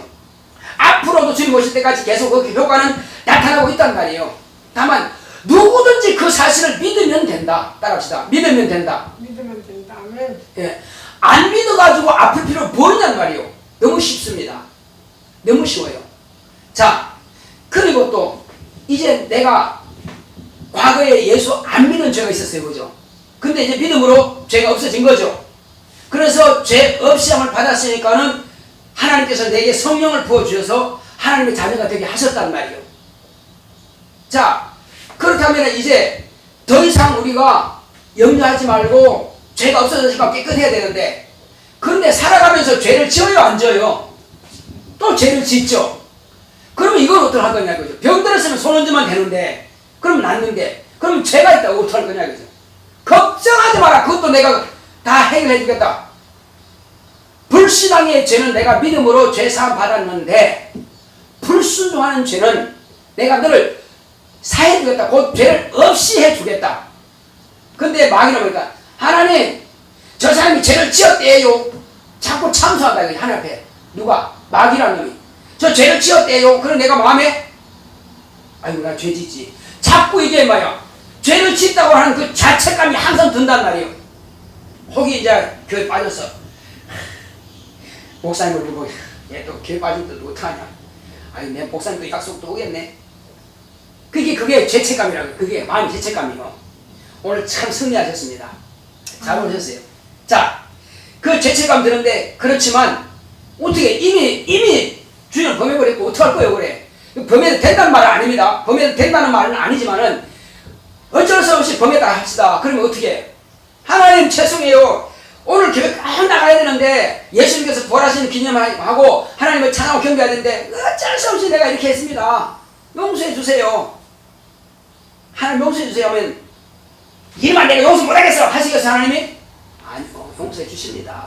앞으로도 주님 오실 때까지 계속 그 효과는 나타나고 있단 말이에요. 다만 누구든지 그 사실을 믿으면 된다. 따라합시다. 믿으면 된다. 믿으면 된다면 예. 안 믿어가지고 아플 필요 뭐 있냔 말이에요. 너무 쉽습니다. 너무 쉬워요. 자, 그리고 또 이제 내가 과거에 예수 안 믿은 죄가 있었어요. 그죠? 근데 이제 믿음으로 죄가 없어진 거죠. 그래서 죄 없이 함을 받았으니까는 하나님께서 내게 성령을 부어주셔서 하나님의 자녀가 되게 하셨단 말이에요. 자, 그렇다면 이제 더 이상 우리가 염려하지 말고 죄가 없어졌으니까 깨끗해야 되는데, 그런데 살아가면서 죄를 지어요, 안 지어요? 또 죄를 짓죠. 그러면 이건 어떡할 거냐 이거죠. 병 들었으면 손 얹으면 되는데, 그럼 낫는데, 그럼 죄가 있다고 어떡할 거냐 이거죠. 걱정하지 마라. 그것도 내가 다 해결해 주겠다. 불신앙의 죄는 내가 믿음으로 죄사함 받았는데, 불순종하는 죄는 내가 너를 사해 주겠다. 곧 죄를 없이 해 주겠다. 근데 마귀는 뭐니까, 하나님 저 사람이 죄를 지었대요. 자꾸 참소한다. 하나님 앞에. 누가? 마귀라는 놈이. 저 죄를 지었대요. 그럼 내가 마음에 아이고 나 죄 짓지. 자꾸 이게 뭐야, 죄를 짓다고 하는 그 자책감이 항상 든단 말이에요. 혹이 이제 교회 빠졌어. 목사님을 보고 얘 또 교회 빠진 또 어떡하냐. 아니 내 목사님 또 약속도 오겠네. 그게 죄책감이라고. 그게 마음의 죄책감이요. 오늘 참 승리하셨습니다. 잘 오셨어요. 자, 그 죄책감 드는데, 그렇지만 어떻게 이미 주인을 범해버렸고 어떡할 거예요 그래. 범해도 된다는 말은 아닙니다. 범해도 된다는 말은 아니지만은 어쩔 수 없이 범했다 합시다. 그러면 어떻게? 하나님 죄송해요. 오늘 교회 꼭 나가야 되는데 예수님께서 부활하시는 기념하고 하나님을 찬양하고 경배해야 되는데 어쩔 수 없이 내가 이렇게 했습니다. 용서해 주세요. 하나님 용서해 주세요 하면 이만 내가 용서 못하겠어 하시겠어요 하나님이? 아니요, 용서해 주십니다.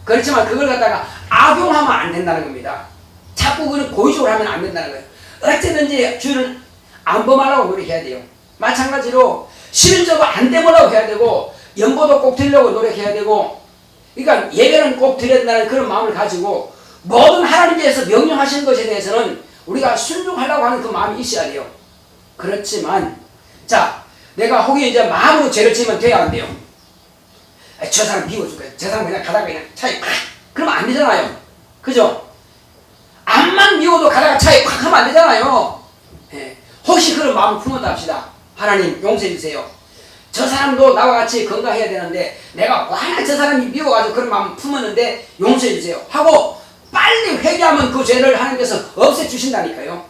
그렇지만 그걸 갖다가 악용하면 안 된다는 겁니다. 자꾸 그걸 고의적으로 하면 안 된다는 거예요. 어쨌든지 주를 안 범하려고 노력해야 돼요. 마찬가지로 실질적으로 안 되보려고 해야 되고, 연보도 꼭 드리려고 노력해야 되고, 그러니까 예배는 꼭 드려야 된다는 그런 마음을 가지고 모든 하나님께서 명령하신 것에 대해서는 우리가 순종하려고 하는 그 마음이 있어야 돼요. 그렇지만 자, 내가 혹이 이제 마음으로 죄를 지으면 돼야 안 돼요. 저 사람 미워줄 거야. 저 사람 그냥 가다가 그냥 차에 팍! 그러면 안 되잖아요. 그죠? 암만 미워도 가다가 차에 팍 하면 안 되잖아요. 예. 혹시 그런 마음을 품었다 합시다. 하나님 용서해 주세요. 저 사람도 나와 같이 건강해야 되는데 내가 워낙 저 사람이 미워가지고 그런 마음을 품었는데 용서해 주세요 하고 빨리 회개하면 그 죄를 하나님께서 없애주신다니까요.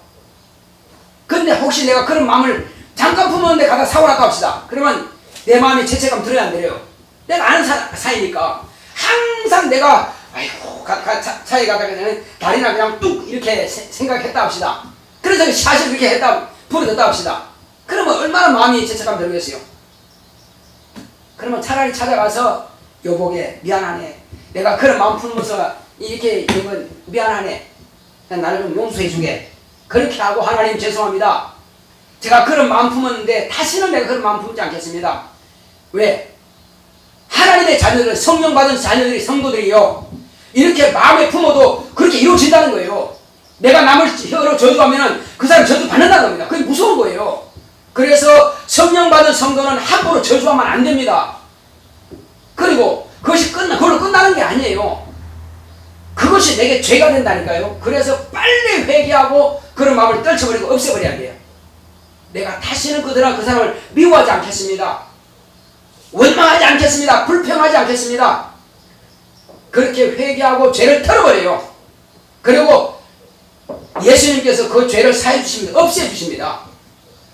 근데 혹시 내가 그런 마음을 잠깐 품었는데 가다 사고 났다 합시다. 그러면 내 마음이 죄책감 들어야 안 들어요? 내가 아는 사이니까 항상 내가 아이고 차에 가다가 그냥 다리나 그냥 뚝 이렇게 생각했다 합시다. 그래서 사실 그렇게 했다 부르졌다 합시다. 그러면 얼마나 마음이 죄책감 들겠어요? 그러면 차라리 찾아가서 여보게 미안하네. 내가 그런 마음 품어서 이렇게 이건 미안하네. 나를 좀 용서해 주게. 그렇게 하고 하나님 죄송합니다. 제가 그런 마음 품었는데 다시는 내가 그런 마음 품지 않겠습니다. 왜? 하나님의 자녀들, 성령 받은 자녀들이 성도들이요. 이렇게 마음에 품어도 그렇게 이루어진다는 거예요. 내가 남을 혀로 저주하면 그 사람 저주 받는다는 겁니다. 그게 무서운 거예요. 그래서 성령 받은 성도는 함부로 저주하면 안 됩니다. 그리고 그것이 그걸로 끝나는 게 아니에요. 그것이 내게 죄가 된다니까요. 그래서 빨리 회개하고 그런 마음을 떨쳐버리고 없애버려야 돼요. 내가 다시는 그 사람을 미워하지 않겠습니다. 원망하지 않겠습니다. 불평하지 않겠습니다. 그렇게 회개하고 죄를 털어버려요. 그리고 예수님께서 그 죄를 사해 주십니다. 없애 주십니다.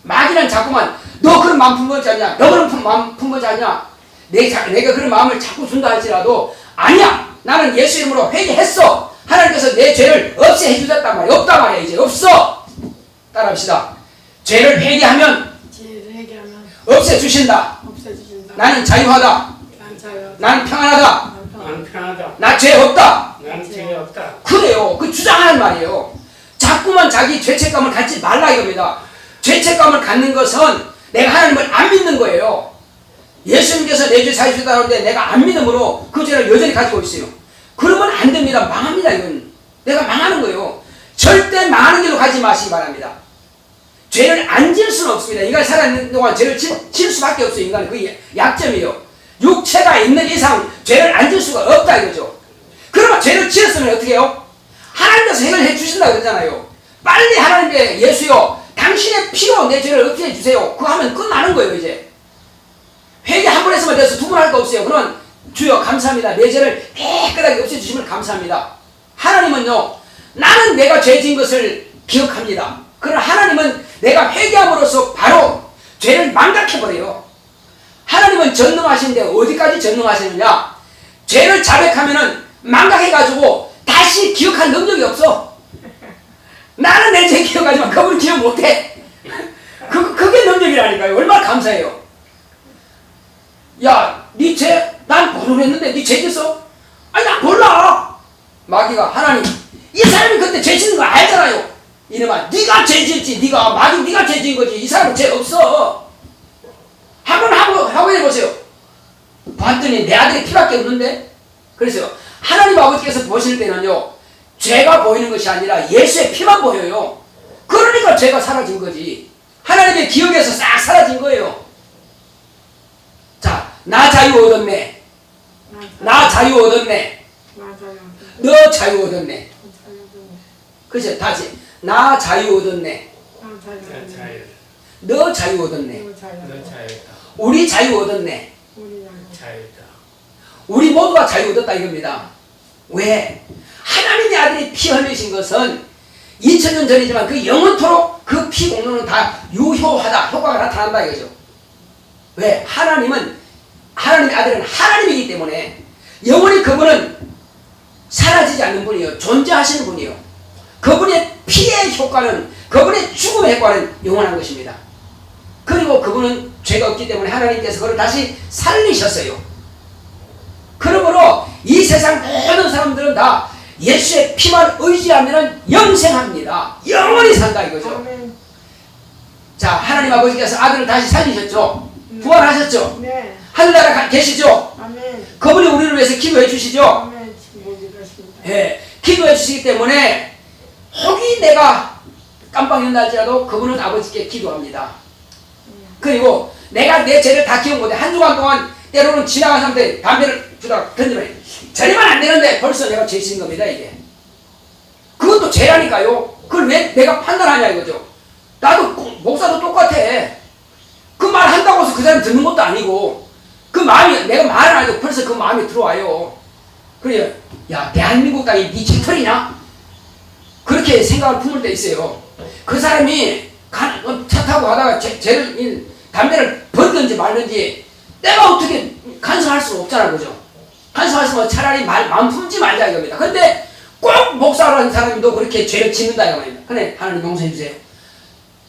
마귀는 자꾸만 너 그런 마음 품어지 않냐? 너 그런 마음 품어지 않냐? 내가 그런 마음을 자꾸 준다 할지라도 아니야. 나는 예수 이름으로 회개했어. 하나님께서 내 죄를 없애 주셨단 말이야. 없단 말이야. 이제 없어. 따라합시다. 죄를 회개하면 죄를 회개하면 없애 주신다. 없애주신다. 나는 자유하다. 난 자유. 나는 평안하다. 난 편하다. 나 죄 없다. 난 죄 없다. 그래요. 그 주장하는 말이에요. 자꾸만 자기 죄책감을 갖지 말라 이겁니다. 죄책감을 갖는 것은 내가 하나님을 안 믿는 거예요. 예수님께서 내 죄 사해 주셨다는데 내가 안 믿음으로 그 죄를 여전히 가지고 있어요. 그러면 안 됩니다. 망합니다. 이건 내가 망하는 거예요. 절대 망하는 길로 가지 마시기 바랍니다. 죄를 안 질 수는 없습니다. 인간이 살아있는 동안 죄를 질 수밖에 없어요. 인간은 그게 약점이에요. 육체가 있는 이상 죄를 안 질 수가 없다 이거죠. 그러면 죄를 지었으면 어떻게 해요? 하나님께서 해결해 주신다 그러잖아요. 빨리 하나님께 예수여 당신의 피로 내 죄를 없애 주세요. 그거 하면 끝나는 거예요. 이제 회개 한 번 했으면 돼서 두 번 할 거 없어요. 그러면 주여 감사합니다. 내 죄를 깨끗하게 없애 주시면 감사합니다. 하나님은요 나는 내가 죄 지은 것을 기억합니다. 그러나 하나님은 내가 회개함으로써 바로 죄를 망각해버려요. 하나님은 전능하신데 어디까지 전능하시느냐? 죄를 자백하면은 망각해가지고 다시 기억할 능력이 없어. 나는 내 죄 기억하지만 그분은 기억 못해. 그게 능력이라니까요. 얼마나 감사해요. 야, 네 죄, 난 모르겠는데 네 죄 짓어? 아니, 난 몰라. 마귀가 하나님, 이 사람이 그때 죄 짓는 거 알잖아요. 이놈아, 네가 죄 짓지. 네가 죄 지은 거지. 이 사람은 죄 없어. 한번 확인해 보세요. 봤더니 내 아들이 피밖에 없는데. 그래서 하나님 아버지께서 보실 때는요, 죄가 보이는 것이 아니라 예수의 피만 보여요. 그러니까 죄가 사라진 거지. 하나님의 기억에서 싹 사라진 거예요. 자, 나 자유 얻었네. 나 자유 얻었네. 맞아요. 너 자유 얻었네. 그죠? 다시. 나 자유 얻었네. 난 난 자유. 자유. 너 자유 얻었네. 너 자유. 너 자유다. 우리 자유 얻었네. 우리 자유다. 우리 모두가 자유 얻었다 이겁니다. 왜? 하나님의 아들이 피 흘리신 것은 2000년 전이지만 그 영원토록 그 피 공로는 다 유효하다. 효과가 나타난다 이거죠. 왜? 하나님의 아들은 하나님이기 때문에 영원히 그분은 사라지지 않는 분이에요. 존재하시는 분이에요. 그분의 피의 효과는, 그분의 죽음의 효과는 영원한 것입니다. 그리고 그분은 죄가 없기 때문에 하나님께서 그를 다시 살리셨어요. 그러므로 이 세상 모든 사람들은 다 예수의 피만 의지하면 영생합니다. 영원히 산다 이거죠. 아멘. 자, 하나님 아버지께서 아들을 다시 살리셨죠. 부활하셨죠. 네. 하늘나라 계시죠. 아멘. 그분이 우리를 위해서 기도해 주시죠. 아멘. 모두 그렇습니다. 예, 기도해 주시기 때문에 혹이 내가 깜빡 잊날지라도 그분은 아버지께 기도합니다. 그리고 내가 내 죄를 다 기억 못해. 한 주간 동안 때로는 지나간 사람들 담배를 주다 던지면 저리만 안 되는데 벌써 내가 죄 지은 겁니다 이게. 그것도 죄라니까요. 그걸 왜 내가 판단하냐 이거죠. 나도 목사도 똑같아. 그 말 한다고 해서 그 사람 듣는 것도 아니고 그 마음이 내가 말을 안 해도 벌써 그 마음이 들어와요. 그래, 야 대한민국 땅이 네 죄털이냐? 그렇게 생각을 품을 때 있어요. 그 사람이 차 타고 가다가 담배를 버리든지 말든지 내가 어떻게 간섭할 수가 없잖아 그죠? 간섭할 수면 차라리 마음 품지 말자 이겁니다. 근데 꼭 목사라는 사람도 그렇게 죄를 짓는다 이겁니다. 그래, 하나님 용서해 주세요.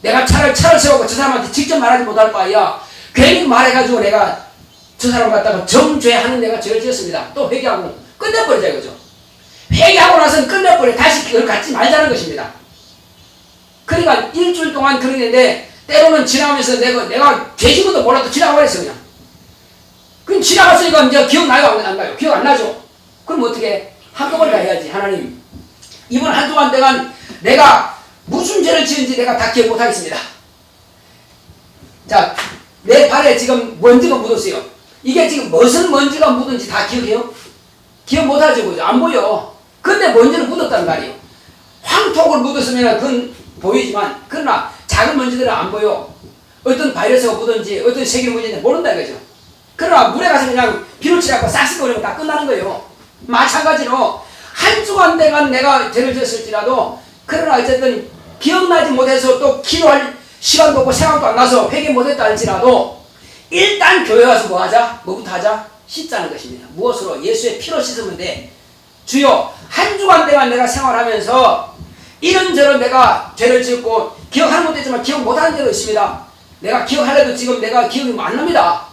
내가 차를 세우고 저 사람한테 직접 말하지 못할 바에야 괜히 말해가지고 내가 저 사람 갖다가 정죄하는 내가 죄를 지었습니다. 또 회개하고 끝내버리자 이거죠. 회개하고 나서는 끝내버려. 다시 그걸 갖지 말자는 것입니다. 그러니까 일주일 동안 그러는데 때로는 지나가면서 내가 죄진 것도 몰라도 지나가버렸어 그냥. 그럼 지나갔으니까 이제 기억나요? 안 나요? 기억 안 나죠? 그럼 어떻게? 한꺼번에 다 해야지. 하나님 이번 한 주간 동안 내가 무슨 죄를 지은지 내가 다 기억 못하겠습니다. 자, 내 발에 지금 먼지가 묻었어요. 이게 지금 무슨 먼지가 묻은지 다 기억해요? 기억 못하죠. 그죠? 안 보여. 근데 먼지는 묻었단 말이에요. 황토를 묻었으면 그건 보이지만 그러나 작은 먼지들은 안 보여. 어떤 바이러스가 묻은지 어떤 세균이 묻은지 모른다 이거죠. 그러나 물에 가서 그냥 비누 칠하고 싹쓸 거리면 다 끝나는 거예요. 마찬가지로 한 주간 동안 내가 죄를 지었을지라도 그러나 어쨌든 기억나지 못해서 또 기도할 시간도 없고 생각도 안 나서 회개 못했다 할지라도 일단 교회 와서 뭐 하자? 뭐부터 하자? 씻자는 것입니다. 무엇으로? 예수의 피로 씻으면 돼. 주여 한 주간 동안 내가 생활하면서 이런저런 내가 죄를 짓고 기억하는 것도 있지만 기억 못하는 죄도 있습니다. 내가 기억하려도 지금 내가 기억이 안 납니다.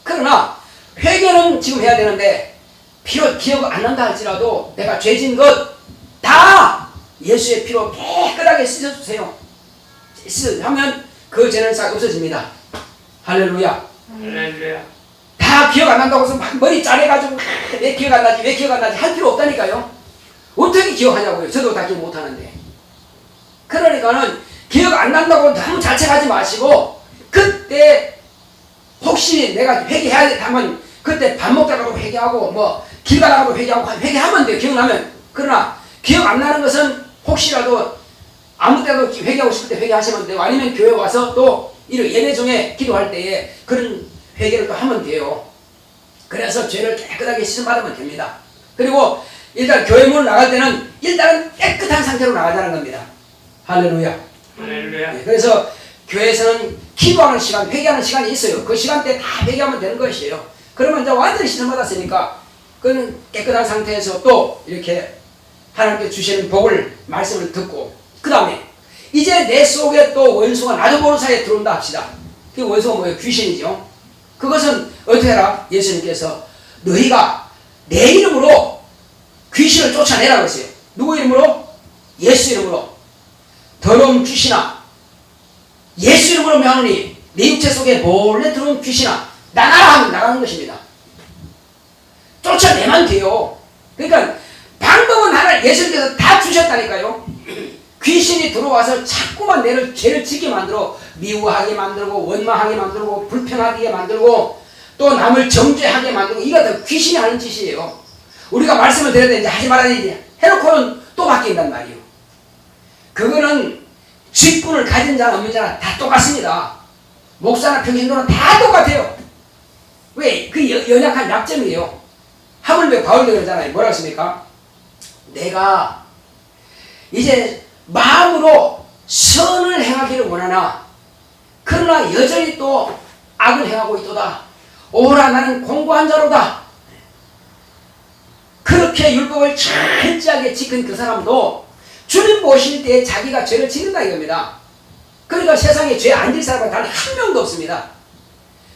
그러나 회개는 지금 해야 되는데 피로 기억 안 난다 할지라도 내가 죄진 것 다 예수의 피로 깨끗하게 씻어주세요. 하면 그 죄는 싹 없어집니다. 할렐루야. 할렐루야. 다 기억 안 난다고 해서 막 머리 짜내가지고 왜 기억 안 나지 왜 기억 안 나지 할 필요 없다니까요. 어떻게 기억하냐고요. 저도 다 기억 못하는데. 그러니까는 기억 안 난다고 너무 자책하지 마시고 그때 혹시 내가 회개해야 돼 하면 그때 밥 먹다가도 회개하고 뭐 길 가다가도 회개하고 회개하면 돼요. 기억나면. 그러나 기억 안 나는 것은 혹시라도 아무 때도 회개하고 싶을 때 회개하시면 되고 아니면 교회 와서 또 이런 예배 중에 기도할 때에 그런 회개를 또 하면 돼요. 그래서 죄를 깨끗하게 씻음받으면 됩니다. 그리고 일단 교회 문을 나갈 때는 일단은 깨끗한 상태로 나가자는 겁니다. 할렐루야. 할렐루야. 네, 그래서 교회에서는 기도하는 시간, 회개하는 시간이 있어요. 그 시간대에 다 회개하면 되는 것이에요. 그러면 이제 완전히 씻음받았으니까 그는 깨끗한 상태에서 또 이렇게 하나님께 주시는 복을 말씀을 듣고 그 다음에 이제 내 속에 또 원수가 나도 모르는 사이에 들어온다 합시다. 그 원수가 뭐예요? 귀신이죠. 그것은 어떻게 해라? 예수님께서 너희가 내 이름으로 귀신을 쫓아내라고 했어요. 누구 이름으로? 예수 이름으로. 더러운 귀신아 예수 이름으로 명하노니 내 육체 속에 몰래 들어온 귀신아 나가라 하면 나가는 것입니다. 쫓아내면 돼요. 그러니까 방법은 하나 예수님께서 다 주셨다니까요. 귀신이 들어와서 자꾸만 내를 죄를 짓게 만들어 미워하게 만들고 원망하게 만들고 불평하게 만들고 또 남을 정죄하게 만들고 이거 다 귀신이 하는 짓이에요. 우리가 말씀을 드려야 되는데 하지 말아야 돼. 해놓고는 또 바뀐단 말이에요. 그거는 직분을 가진 자나 없는 자나 다 똑같습니다. 목사나 평신도는 다 똑같아요. 왜? 그 연약한 약점이에요. 하물며 바울도 그러잖아요. 뭐라고 했습니까? 내가 이제 마음으로 선을 행하기를 원하나 그러나 여전히 또 악을 행하고 있도다. 오라 나는 공고한 자로다. 그렇게 율법을 철저하게 지킨 그 사람도 주님 보실 때에 자기가 죄를 짓는다 이겁니다. 그러니까 세상에 죄 안 질 사람은 단 한 명도 없습니다.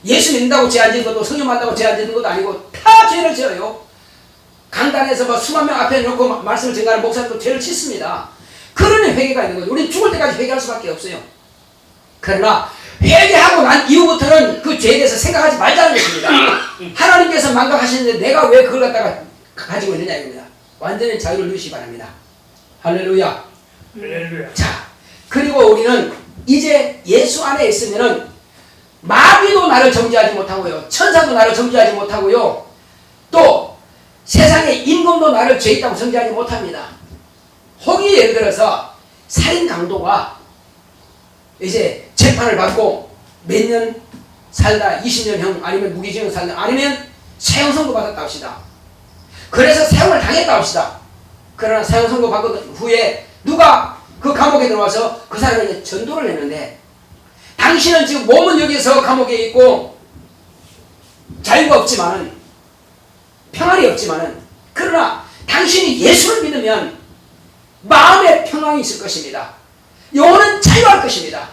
예수 믿는다고 죄 안 짓는 것도 성령 만다고 죄 안 짓는 것도 아니고 다 죄를 지어요. 강단에서 뭐 수만 명 앞에 놓고 말씀을 전가하는 목사도 죄를 짓습니다. 그러니 회개가 있는 거죠. 우리는 죽을 때까지 회개할 수밖에 없어요. 그러나 회개하고 난 이후부터는 그 죄에 대해서 생각하지 말자는 것입니다. 하나님께서 망각하시는데 내가 왜 그걸 갖다가 가지고 있느냐 이겁니다. 완전히 자유를 누리시기 바랍니다. 할렐루야. 할렐루야. 자, 그리고 우리는 이제 예수 안에 있으면은 마귀도 나를 정죄하지 못하고요. 천사도 나를 정죄하지 못하고요. 또 세상의 임금도 나를 죄 있다고 정죄하지 못합니다. 혹이 예를 들어서 살인 강도가 이제 재판을 받고 몇 년 살다 20년형 아니면 무기징역 살다 아니면 사형 선고 받았다 합시다. 그래서 사형을 당했다 합시다. 그러나 사형 선고 받은 후에 누가 그 감옥에 들어와서 그 사람에게 전도를 했는데 당신은 지금 몸은 여기서 감옥에 있고 자유가 없지만은 평안이 없지만은 그러나 당신이 예수를 믿으면 마음의 평안이 있을 것입니다. 영혼은 자유할 것입니다.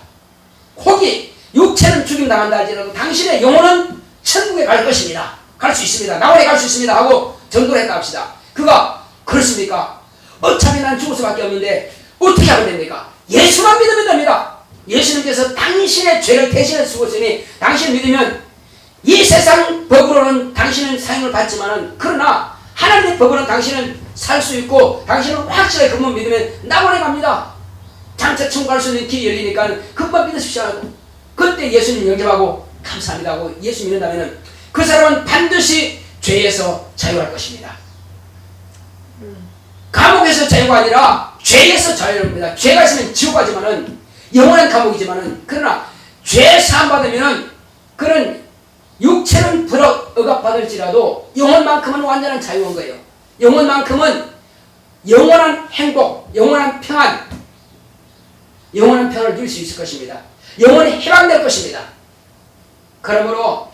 혹이 육체는 죽임당한다 할지라도 당신의 영혼은 천국에 갈 것입니다. 갈 수 있습니다. 나원에 갈 수 있습니다 하고 전도를 했다 합시다. 그가 그렇습니까? 어차피 난 죽을 수밖에 없는데 어떻게 하면 됩니까? 예수만 믿으면 됩니다. 예수님께서 당신의 죄를 대신해 죽었으니 당신을 믿으면 이 세상 법으로는 당신은 사형을 받지만은 그러나 하나님의 법으로는 당신은 살 수 있고 당신은 확실하게 그분 믿으면 낙원에 갑니다. 장차 천국 갈 수 있는 길이 열리니까 그것만 믿으십시오 하고 그때 예수님 영접하고 감사합니다 하고 예수 믿는다면 그 사람은 반드시 죄에서 자유할 것입니다. 감옥에서 자유가 아니라 죄에서 자유입니다. 죄가 있으면 지옥 가지만은 영원한 감옥이지만은 그러나 죄 사함 받으면은 그런 육체는 불어 억압받을지라도 영혼만큼은 완전한 자유인 거예요. 영혼만큼은 영원한 행복, 영원한 평안, 영원한 평안을 누릴 수 있을 것입니다. 영원히 해방될 것입니다. 그러므로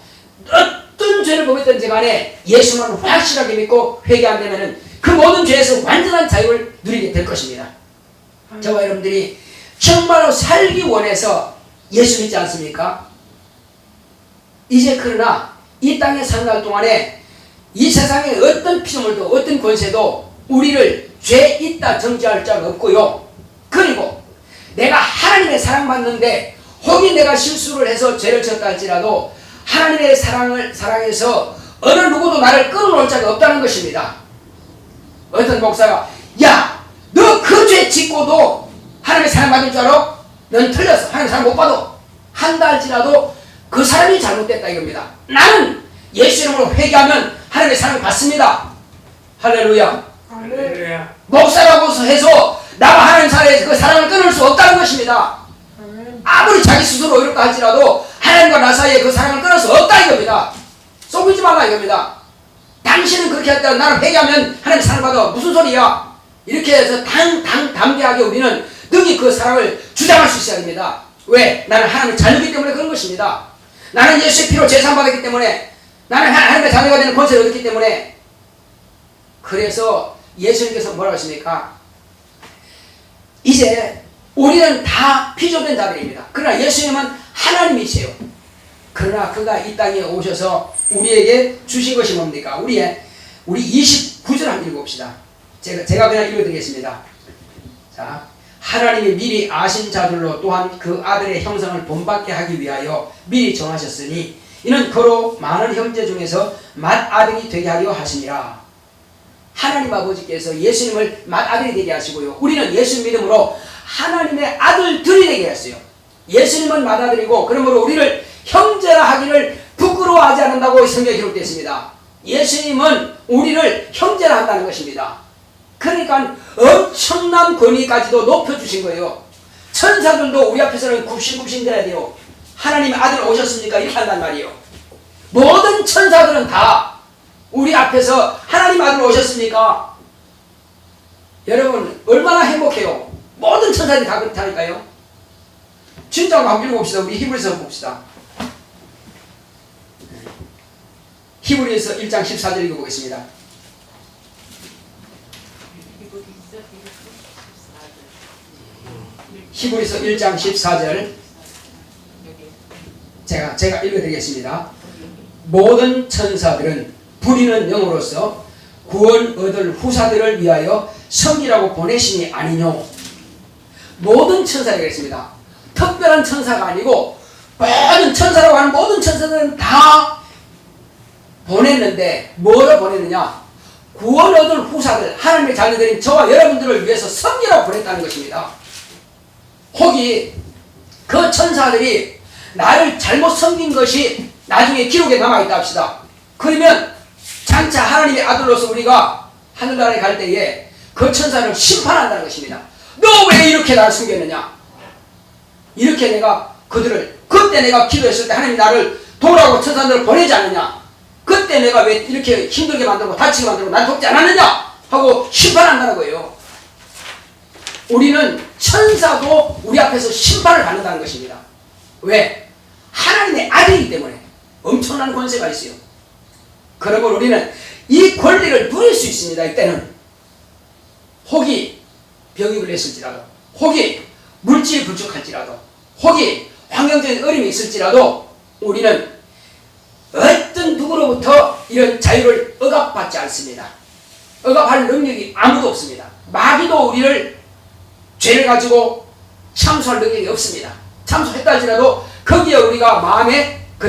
어떤 죄를 범했든지 간에 예수만 확실하게 믿고 회개 안 되면은 그 모든 죄에서 완전한 자유를 누리게 될 것입니다. 저와 여러분들이 정말로 살기 원해서 예수 믿지 않습니까? 이제 그러나 이 땅에 사는 날 동안에 이 세상에 어떤 피조물도 어떤 권세도 우리를 죄 있다 정죄할 자가 없고요. 그리고 내가 하나님의 사랑받는데 혹이 내가 실수를 해서 죄를 졌다 할지라도 하나님의 사랑해서 어느 누구도 나를 끊어놓을 자가 없다는 것입니다. 어떤 목사가 야, 너 그 죄 짓고도 하나님의 사랑받을 줄 알아? 넌 틀렸어. 하나님의 사랑 못 받아. 한다 할지라도 그 사람이 잘못됐다 이겁니다. 나는 예수 이름으로 회개하면 하나님의 사랑을 받습니다. 할렐루야. 할렐루야. 목사라고 해서 나와 하나님 사이에 그 사랑을 끊을 수 없다는 것입니다. 아무리 자기 스스로 어렵다 할지라도 하나님과 나 사이에 그 사랑을 끊을 수 없다 이겁니다. 속이지 말라 이겁니다. 당신은 그렇게 할 때 나는 회개하면 하나님 사랑 받아. 무슨 소리야? 이렇게 해서 담대하게 우리는 능히 그 사랑을 주장할 수 있어야 됩니다. 왜? 나는 하나님을 자녀이기 때문에 그런 것입니다. 나는 예수의 피로 제사받았기 때문에 나는 하나님의 자녀가 되는 권세를 얻었기 때문에 그래서 예수님께서 뭐라고 하십니까? 이제 우리는 다 피조된 자들입니다. 그러나 예수님은 하나님이세요. 그러나 그가 이 땅에 오셔서 우리에게 주신 것이 뭡니까? 우리 29절 한번 읽어봅시다. 제가 그냥 읽어드리겠습니다. 자, 하나님이 미리 아신 자들로 또한 그 아들의 형상을 본받게 하기 위하여 미리 정하셨으니 이는 그로 많은 형제 중에서 맏아들이 되게 하려 하시니라. 하나님 아버지께서 예수님을 맏아들이 되게 하시고요. 우리는 예수 믿음으로 하나님의 아들들이 되게 했어요. 예수님은 맏아들이고 그러므로 우리를 형제라 하기를 부끄러워하지 않는다고 성경에 기록되어 있습니다. 예수님은 우리를 형제라 한다는 것입니다. 그러니까 엄청난 권위까지도 높여주신 거예요. 천사들도 우리 앞에서는 굽신굽신 대야 돼요. 하나님의 아들 오셨습니까? 이렇게 한단 말이에요. 모든 천사들은 다 우리 앞에서 하나님 아들 오셨습니까? 여러분 얼마나 행복해요. 모든 천사들이 다 그렇다니까요. 진짜 한번 읽어봅시다. 우리 히브리서 봅시다. 히브리서 1장 14절 읽어보겠습니다. 히브리서 1장 14절 제가 읽어드리겠습니다. 모든 천사들은 부리는 영으로서 구원 얻을 후사들을 위하여 섬기라고 보내심이 아니뇨. 모든 천사들이 있습니다. 특별한 천사가 아니고 모든 천사라고 하는 모든 천사들은 다 보냈는데 뭐를 보냈느냐? 구원 얻을 후사들, 하나님의 자녀들인 저와 여러분들을 위해서 섬기라고 보냈다는 것입니다. 혹이 그 천사들이 나를 잘못 섬긴 것이 나중에 기록에 남아있다 합시다. 그러면 장차 하나님의 아들로서 우리가 하늘나라에 갈 때에 그 천사를 심판한다는 것입니다. 너 왜 이렇게 나를 숨겼느냐? 이렇게 내가 그들을 그때 내가 기도했을 때 하나님이 나를 도우라고 천사들을 보내지 않느냐? 그때 내가 왜 이렇게 힘들게 만들고 다치게 만들고 날 돕지 않았느냐? 하고 심판한다는 거예요. 우리는 천사도 우리 앞에서 심판을 받는다는 것입니다. 왜? 하나님의 아들이기 때문에 엄청난 권세가 있어요. 그러므로 우리는 이 권리를 누릴 수 있습니다. 이때는 혹이 병이 걸렸을지라도 혹이 물질이 부족할지라도 혹이 환경적인 어려움이 있을지라도 우리는 어떤 누구로부터 이런 자유를 억압받지 않습니다. 억압할 능력이 아무도 없습니다. 마귀도 우리를 죄를 가지고 참수할 능력이 없습니다. 참수했다 할지라도 거기에 우리가 마음에